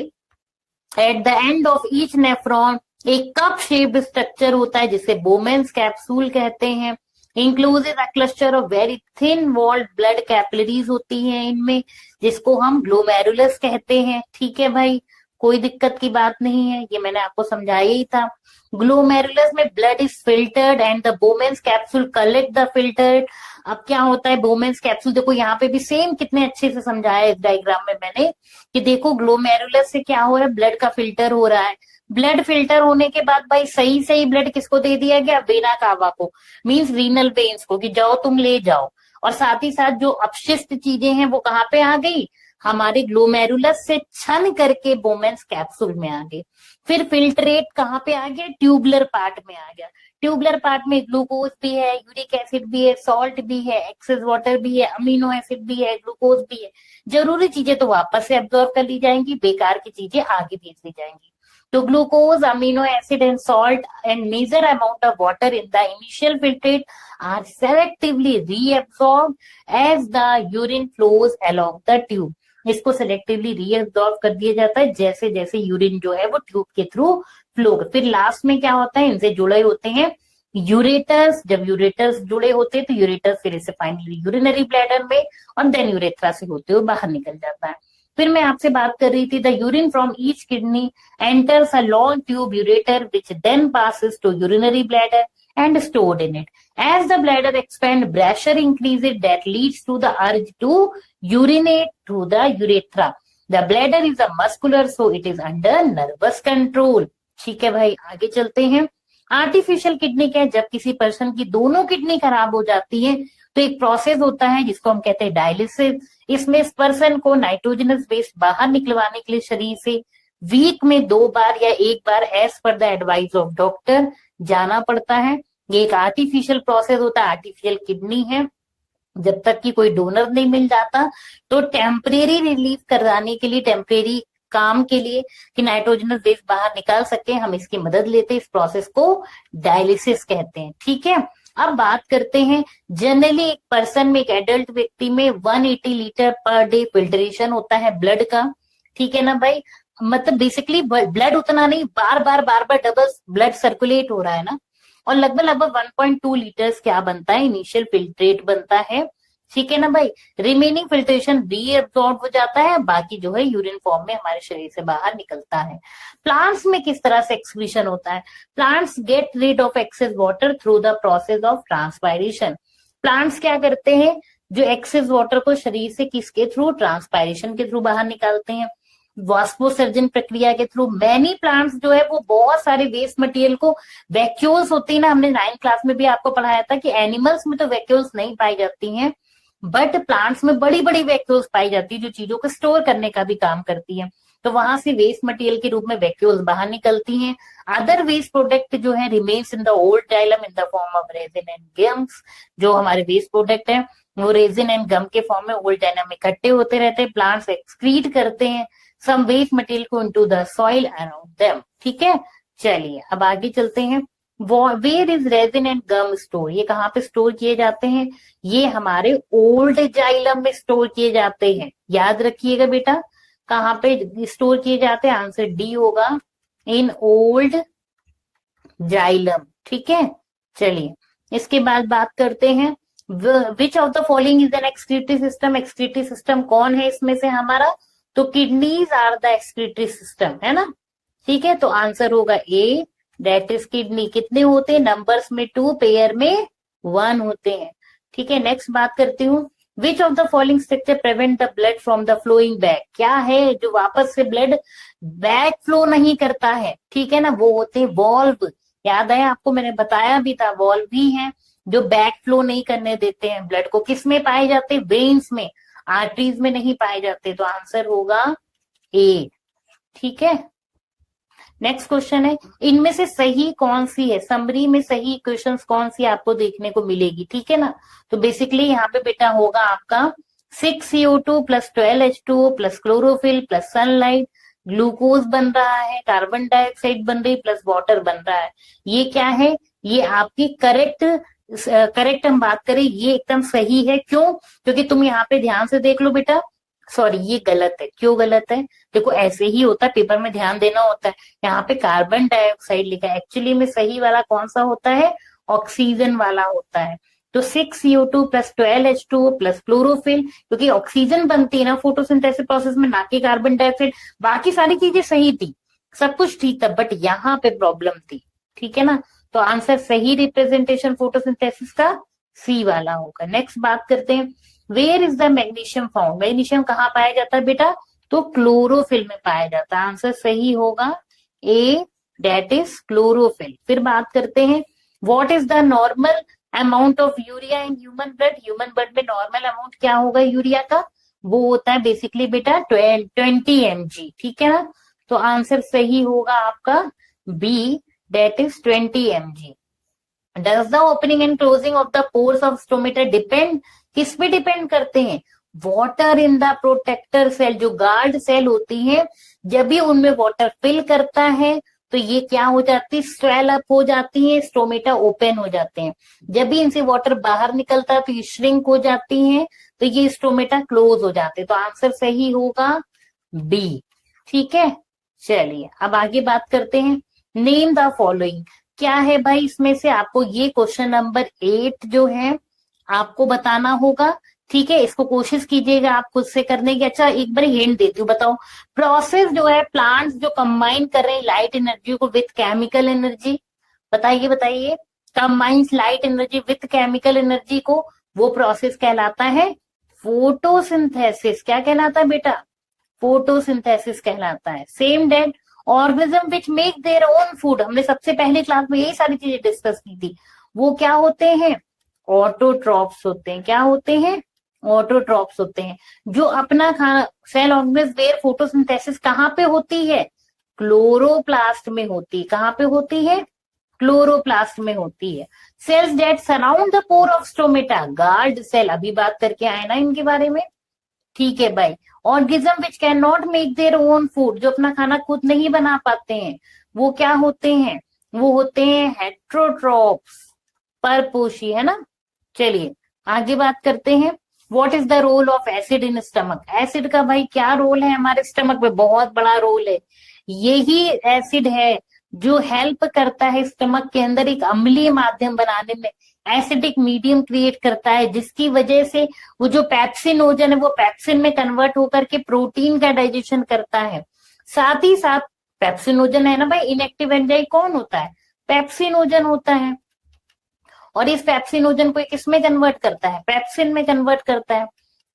at the end of each nephron एक कप शेप्ड स्ट्रक्चर होता है जिसे बोमेन्स कैप्सूल कहते हैं। Inclusive cluster of very thin walled blood capillaries होती हैं इनमें, जिसको हम ग्लोमेरुलस कहते हैं। ठीक है भाई, कोई दिक्कत की बात नहीं है, ये मैंने आपको समझाया ही था। ग्लोमेरुलस में blood is filtered and the Bowman's capsule collect the filtered. अब क्या होता है? बोमेन्स कैप्सूल, देखो यहाँ पे भी सेम कितने अच्छे से समझाया है इस डायग्राम में मैंने, कि देखो ग्लोमेरुलस से क्या हो रहा है? ब्लड का फिल्टर हो रहा है। ब्लड फिल्टर होने के बाद भाई सही सही ब्लड किसको दे दिया गया? वेना कावा को, मींस रीनल वेन्स को, कि जाओ तुम ले जाओ। और साथ ही साथ जो अपशिष्ट चीजें हैं वो कहाँ पे आ गई? हमारे ग्लोमेरुलस से छन करके बोमेन्स कैप्सूल में आ गए। फिर फिल्ट्रेट कहाँ पे आ गया? ट्यूबुलर पार्ट में आ गया। ट्यूबुलर पार्ट में ग्लूकोज भी है, यूरिक एसिड भी है, सॉल्ट भी है, एक्सेस वाटर भी है, अमीनो एसिड भी है, ग्लूकोज भी है। जरूरी चीजें तो वापस से एब्जॉर्ब कर ली जाएंगी, बेकार की चीजें आगे भेज दी जाएंगी। तो glucose, amino acid and salt and major amount of water in the initial filtrate are selectively reabsorb as the urine flows along the tube. इसको सेलेक्टिवली रीअब्सॉर्ब कर दिया जाता है जैसे जैसे यूरिन जो है वो ट्यूब के थ्रू फ्लो। फिर लास्ट में क्या होता है? इनसे जुड़े होते हैं यूरेटर्स। जब यूरेटर्स जुड़े होते हैं तो यूरेटर्स फिर इसे फाइनली यूरिनरी ब्लैडर में और देन यूरेथ्रा से होते हुए बाहर निकल जाता है। फिर मैं आपसे बात कर रही थी, the urine from each kidney enters a long tube ureter which then passes to urinary bladder and stored in it. As the bladder expands, pressure increases that leads to the urge to urinate through the urethra. The bladder is a muscular, so it is under nervous control. ठीक है भाई, आगे चलते हैं। आर्टिफिशियल किडनी क्या है? जब किसी पर्सन की दोनों किडनी खराब हो जाती है तो एक प्रोसेस होता है जिसको हम कहते हैं डायलिसिस। इसमें इस पर्सन को नाइट्रोजनस वेस्ट बाहर निकलवाने के लिए शरीर से वीक में 2 बार या 1 बार as per the advice of doctor जाना पड़ता है। ये एक आर्टिफिशियल प्रोसेस होता है, आर्टिफिशियल किडनी है। जब तक कि कोई डोनर नहीं मिल जाता तो टेम्परेरी रिलीफ कराने के लिए, टेम्परेरी काम के लिए कि नाइट्रोजनस वेस्ट बाहर निकाल सके, हम इसकी मदद लेते हैं। इस प्रोसेस को डायलिसिस कहते हैं। ठीक है, अब बात करते हैं जनरली एक पर्सन में, एक एडल्ट व्यक्ति में 180 लीटर पर डे फिल्ट्रेशन होता है ब्लड का। ठीक है ना भाई? मतलब बेसिकली ब्लड उतना नहीं, बार बार डबल ब्लड सर्कुलेट हो रहा है ना। और लगभग लगभग 1.2 लीटर्स क्या बनता है? इनिशियल फिल्ट्रेट बनता है। ठीक है ना भाई? रिमेनिंग फिल्ट्रेशन रीअब्सॉर्ब हो जाता है, बाकी जो है यूरिन फॉर्म में हमारे शरीर से बाहर निकलता है। प्लांट्स में किस तरह से एक्सक्रीशन होता है? Plants get rid of excess water through the process of transpiration. Plants क्या करते हैं? जो एक्सेस वाटर को शरीर से किसके थ्रू? ट्रांसपायरेशन के थ्रू बाहर निकालते हैं, वाष्पोसर्जन प्रक्रिया के थ्रू। मैनी प्लांट्स जो है वो बहुत सारे वेस्ट मटेरियल को, वैक्यूल्स होती है ना, हमने 9th क्लास में भी आपको पढ़ाया था कि एनिमल्स में तो वैक्यूल्स नहीं पाई जाती हैं, बट प्लांट्स में बड़ी बड़ी वैक्यूल्स पाई जाती है जो चीजों को स्टोर करने का भी काम करती है। तो वहां से वेस्ट मटेरियल के रूप में वैक्यूल्स बाहर निकलती हैं। अदर वेस्ट प्रोडक्ट जो है remains in the old xylem in the form of resin and gums. जो हमारे वेस्ट प्रोडक्ट है वो रेजिन एंड गम के फॉर्म में ओल्ड जाइलम में इकट्ठे होते रहते हैं। प्लांट्स एक्सक्रीट करते हैं some waste material को into the soil around them। ठीक है, चलिए अब आगे चलते हैं। Where is resin and gum store? ये कहाँ पे स्टोर किए जाते हैं? ये हमारे ओल्ड जाइलम में स्टोर किए जाते हैं, याद रखिएगा बेटा। कहाँ पे स्टोर किए जाते हैं? आंसर डी होगा, इन ओल्ड जाइलम। ठीक है, चलिए इसके बाद बात करते हैं, which of the following is an excretory system. Excretory system कौन है इसमें से हमारा? तो kidneys are the excretory system, है ना। ठीक है, तो आंसर होगा ए, दैट इज किडनी। कितने होते हैं? नंबर्स में 2, पेयर में 1 होते हैं। ठीक है, नेक्स्ट बात करती हूँ, विच of the following structure prevent the blood from the flowing back. क्या है जो वापस से ब्लड बैक फ्लो नहीं करता है? ठीक है ना, वो होते हैं वॉल्व। याद है आपको, मैंने बताया भी था, वॉल्व ही है जो बैक फ्लो नहीं करने देते हैं ब्लड को। किस में पाए जाते हैं? वेन्स में, आर्टरीज में नहीं पाए जाते। तो आंसर होगा ए। ठीक है, नेक्स्ट क्वेश्चन है, इनमें से सही कौन सी है? समरी में सही इक्वेशंस कौन सी आपको देखने को मिलेगी? ठीक है ना, तो बेसिकली यहाँ पे बेटा होगा आपका 6CO2 plus 12H2O plus chlorophyll plus sunlight, glucose बन रहा है, कार्बन डाइऑक्साइड बन रही प्लस वाटर बन रहा है। ये क्या है? ये आपकी करेक्ट हम बात करें, ये एकदम सही है। क्यों? क्योंकि तुम यहाँ पे ध्यान से देख लो बेटा, सॉरी ये गलत है। क्यों गलत है? देखो ऐसे ही होता है, पेपर में ध्यान देना होता है। यहाँ पे कार्बन डाइऑक्साइड लिखा है, एक्चुअली में सही वाला कौन सा होता है? ऑक्सीजन वाला होता है। तो 6CO2 plus 12H2O plus chlorophyll, क्योंकि ऑक्सीजन बनती है ना फोटोसिंथेसिस प्रोसेस में, ना कि कार्बन डाइऑक्साइड। बाकी सारी चीजें सही थी, सब कुछ ठीक था, बट यहाँ पे प्रॉब्लम थी। ठीक है ना, तो आंसर सही रिप्रेजेंटेशन फोटोसिंथेसिस का सी वाला होगा। नेक्स्ट बात करते हैं, where is the magnesium found. Magnesium कहाँ पाया जाता है बेटा? तो क्लोरोफिल में पाया जाता है। आंसर सही होगा ए, डेट इज क्लोरोफिल। फिर बात करते हैं, what is the normal amount of urea in human blood. Human blood में नॉर्मल अमाउंट क्या होगा यूरिया का? वो होता है बेसिकली बेटा 20 mg। ठीक है ना, तो आंसर सही होगा आपका B, that is 20 mg। Does the opening and closing of the pores of stomata depend, किस पे डिपेंड करते हैं? Water in the protector cell, जो गार्ड सेल होती है, जब भी उनमें वाटर फिल करता है तो ये क्या हो जाती है? स्वेल अप हो जाती है, स्टोमेटा ओपन हो जाते हैं। जब भी इनसे वाटर बाहर निकलता है तो ये श्रिंक हो जाती है, तो ये स्टोमेटा क्लोज हो जाते हैं। तो आंसर सही होगा बी। ठीक है, चलिए अब आगे बात करते हैं, नेम द फॉलोइंग। क्या है भाई इसमें से? आपको ये क्वेश्चन नंबर 8 जो है आपको बताना होगा। ठीक है, इसको कोशिश कीजिएगा आप खुद से करने की। अच्छा एक बार हिंट देती हूँ, बताओ प्रोसेस जो है, प्लांट्स जो कंबाइन कर रहे हैं लाइट एनर्जी को विथ केमिकल एनर्जी, बताइए बताइए, combines light energy with chemical energy को, वो प्रोसेस कहलाता है फोटोसिंथेसिस। क्या कहलाता है बेटा? फोटोसिंथेसिस कहलाता है। Same that organism which make their own food, हमने सबसे पहले क्लास में यही सारी चीजें डिस्कस की थी। वो क्या होते हैं? ऑटोट्रॉप्स होते हैं। क्या होते हैं? ऑटोट्रॉप्स होते हैं, जो अपना खाना, सेल ऑर्गेनिज्म वेयर फोटोसिंथेसिस कहाँ पे होती है? क्लोरोप्लास्ट में होती है। कहाँ पे होती है? क्लोरोप्लास्ट में होती है। Cells that surround the pore of stomata, guard cell, अभी बात करके आए ना इनके बारे में। ठीक है भाई, organism which can not make their own food, जो अपना खाना खुद नहीं बना पाते हैं, वो क्या होते हैं? वो होते हैं हेट्रोट्रॉप्स, परपोषी, है ना। चलिए आगे बात करते हैं, what is the role of acid in stomach. Acid का भाई क्या रोल है हमारे स्टमक में? बहुत बड़ा रोल है। यही एसिड है जो हेल्प करता है स्टमक के अंदर एक अम्लीय माध्यम बनाने में, एसिडिक मीडियम क्रिएट करता है, जिसकी वजह से वो जो पेप्सिनोजन है वो पेप्सिन में कन्वर्ट होकर के प्रोटीन का डाइजेशन करता है। साथ ही साथ पेप्सिनोजन है ना भाई, इनएक्टिव एंजाइम कौन होता है? पेप्सिनोजन होता है। और इस पेप्सिनोजन को किसमें कन्वर्ट करता है? पेप्सिन में कन्वर्ट करता है।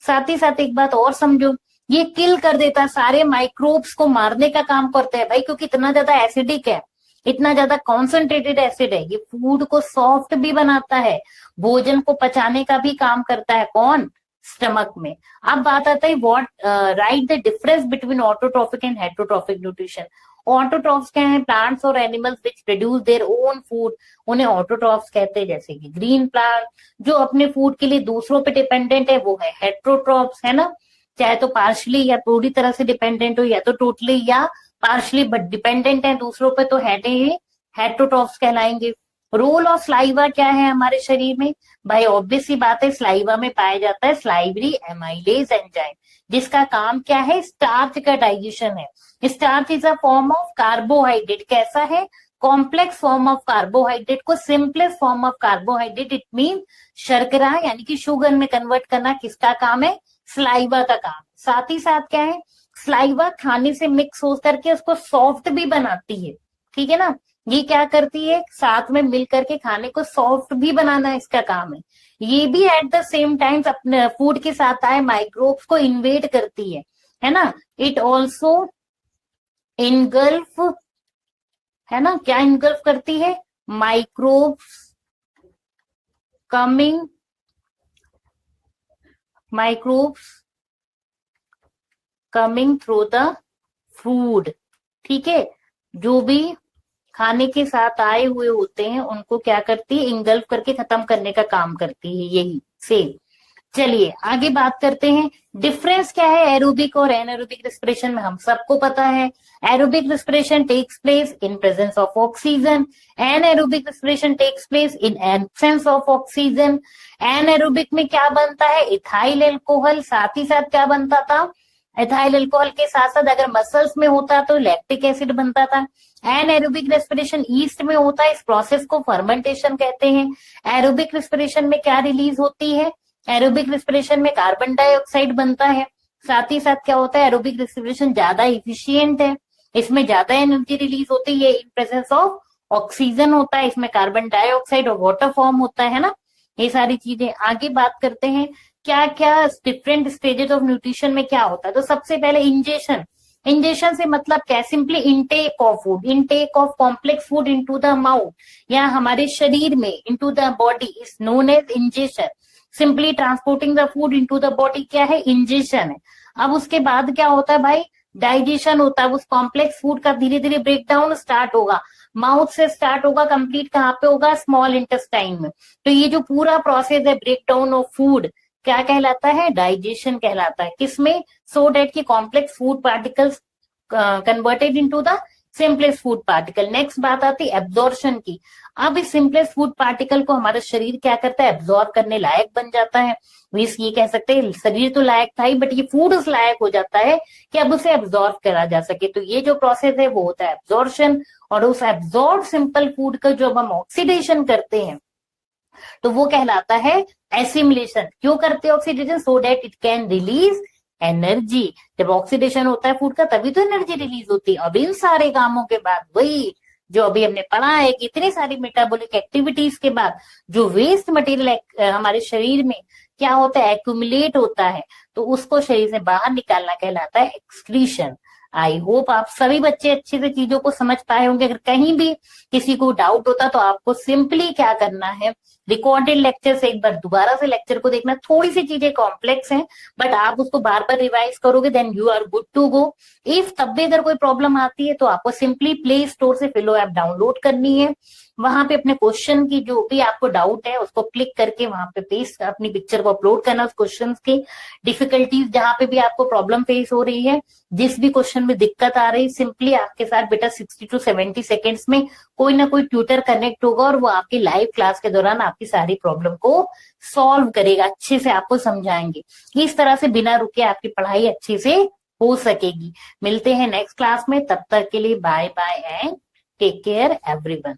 साथ ही साथ एक बात और समझो, ये किल कर देता है, सारे माइक्रोब्स को मारने का काम करता है भाई, क्योंकि इतना ज्यादा एसिडिक है, इतना ज्यादा कॉन्सेंट्रेटेड एसिड है। ये फूड को सॉफ्ट भी बनाता है, भोजन को पचाने का भी काम करता है। कौन? स्टमक में। अब बात आता है what right the difference between autotrophic and heterotrophic nutrition. Autotrophs क्या है? प्लांट्स और animals which produce their own food, उन्हें ऑटोट्रॉफ्स कहते हैं। जैसे कि ग्रीन प्लांट जो अपने फूड के लिए दूसरों पे डिपेंडेंट है, वो है हेट्रोट्रॉफ्स, है ना। चाहे तो पार्शली या पूरी तरह से डिपेंडेंट हो, या तो टोटली या पार्शली बट डिपेंडेंट है दूसरों पे, तो हेट्रोट्रॉफ्स कहलाएंगे। रोल ऑफ स्लाइवा क्या है हमारे शरीर में? भाई ऑब्वियस सी बात है, स्लाइवा में पाया जाता है स्लाइवरी एमाइलेज एंजाइम। जिसका काम क्या है, स्टार्च का डाइजेशन है। Starch is a form of carbohydrate. कैसा है, कॉम्प्लेक्स फॉर्म ऑफ कार्बोहाइड्रेट को simplest form of carbohydrate, it mean शर्करा यानी कि शुगर में कन्वर्ट करना किसका काम है, स्लाइवा का काम। साथ ही साथ क्या है, स्लाइवा खाने से मिक्स हो करके उसको सॉफ्ट भी बनाती है, ठीक है ना। ये क्या करती है, साथ में मिल करके खाने को सॉफ्ट भी बनाना इसका काम है। ये भी एट द सेम टाइम अपने फूड के साथ आए माइक्रोब्स को इन्वेड करती है ना। इट ऑल्सो इनगल्फ, है ना, क्या इनगल्फ करती है, microbes coming, microbes coming through the food, ठीक है। जो भी खाने के साथ आए हुए होते हैं उनको क्या करती है, इंगल्फ करके खत्म करने का काम करती है, यही सेम। चलिए आगे बात करते हैं, डिफरेंस क्या है एरोबिक और एनारोबिक रेस्पिरेशन में। हम सबको पता है aerobic respiration takes place in presence of oxygen, anaerobic respiration takes place in absence of oxygen. Anaerobic में क्या बनता है, इथाइल एल्कोहल, साथ ही साथ क्या बनता था, इथाइल अल्कोहल के साथ साथ अगर मसल्स में होता तो लैक्टिक एसिड बनता था। एनारोबिक रेस्पिरेशन ईस्ट में होता है, इस प्रोसेस को फर्मेंटेशन कहते हैं। एरोबिक रेस्पिरेशन में क्या रिलीज होती है, एरोबिक रेस्पिरेशन में कार्बन डाइऑक्साइड बनता है। साथ ही साथ क्या होता है, एरोबिक रेस्पिरेशन ज्यादा इफिशियंट है, इसमें ज्यादा एनर्जी रिलीज होती है इन प्रेजेंस ऑफ ऑक्सीजन होता है, इसमें कार्बन डाइऑक्साइड और वाटर फॉर्म होता है ना, ये सारी चीजें। आगे बात करते हैं क्या क्या डिफरेंट स्टेजेस ऑफ न्यूट्रिशन में क्या होता है। तो सबसे पहले इंजेशन, इंजेशन से मतलब क्या है, simply intake of food, intake of complex food into the mouth या हमारे शरीर में, into the body is known as ingestion. Simply transporting the food into the body क्या है, इंजेशन है। अब उसके बाद क्या होता है भाई, डाइजेशन होता है, उस कॉम्प्लेक्स फूड का धीरे धीरे ब्रेक डाउन स्टार्ट होगा, माउथ से स्टार्ट होगा, कंप्लीट कहाँ पे होगा, स्मॉल इंटेस्टाइन में। तो ये जो पूरा प्रोसेस है ब्रेक डाउन ऑफ फूड क्या कहलाता है, डाइजेशन कहलाता है। किसमें, सो डेट की complex food particles converted into the simplest food particle. Next बात आती है एब्जॉर्प्शन की। अब इस सिंपलेस्ट फूड पार्टिकल को हमारा शरीर क्या करता है, एब्जॉर्ब करने लायक बन जाता है। मीन्स ये कह सकते हैं शरीर तो लायक था ही, बट ये फूड उस लायक हो जाता है कि अब उसे एब्जॉर्ब करा जा सके। तो ये जो प्रोसेस है वो होता है एब्जॉर्प्शन। और उस एब्जॉर्ब सिंपल फूड का जब हम ऑक्सीडेशन करते हैं तो वो कहलाता है एसिमिलेशन। क्यों करते हैं oxidation, so that it can release energy. जब ऑक्सीडेशन होता है फूड का तभी तो एनर्जी रिलीज होती है। अब इन सारे कामों के बाद वही जो अभी हमने पढ़ा है कि इतनी सारी मेटाबॉलिक एक्टिविटीज के बाद जो वेस्ट मटेरियल हमारे शरीर में क्या होता है, एक्यूमुलेट होता है, तो उसको शरीर से बाहर निकालना कहलाता है एक्सक्रीशन। आई होप आप सभी बच्चे अच्छे से चीजों को समझ पाए होंगे। अगर कहीं भी किसी को डाउट होता तो आपको सिंपली क्या करना है, रिकॉर्डेड लेक्चर से एक बार दोबारा से लेक्चर को देखना। थोड़ी सी चीजें कॉम्प्लेक्स हैं बट आप उसको बार बार रिवाइज करोगे then you are good to go. If तब भी अगर कोई प्रॉब्लम आती है तो आपको सिंपली प्ले स्टोर से फिलो ऐप डाउनलोड करनी है। वहां पे अपने क्वेश्चन की जो भी आपको डाउट है उसको क्लिक करके वहां पे पेस्ट अपनी पिक्चर को अपलोड करना, उस क्वेश्चन की डिफिकल्टीज जहां पे भी आपको प्रॉब्लम फेस हो रही है, जिस भी क्वेश्चन में दिक्कत आ रही है, सिंपली आपके साथ बेटा 60 to 70 सेकेंड्स में कोई ना कोई ट्यूटर कनेक्ट होगा और वो आपकी लाइव क्लास के दौरान आपकी सारी प्रॉब्लम को सॉल्व करेगा, अच्छे से आपको समझाएंगे। इस तरह से बिना रुके आपकी पढ़ाई अच्छे से हो सकेगी। मिलते हैं नेक्स्ट क्लास में, तब तक के लिए bye bye and take care everyone.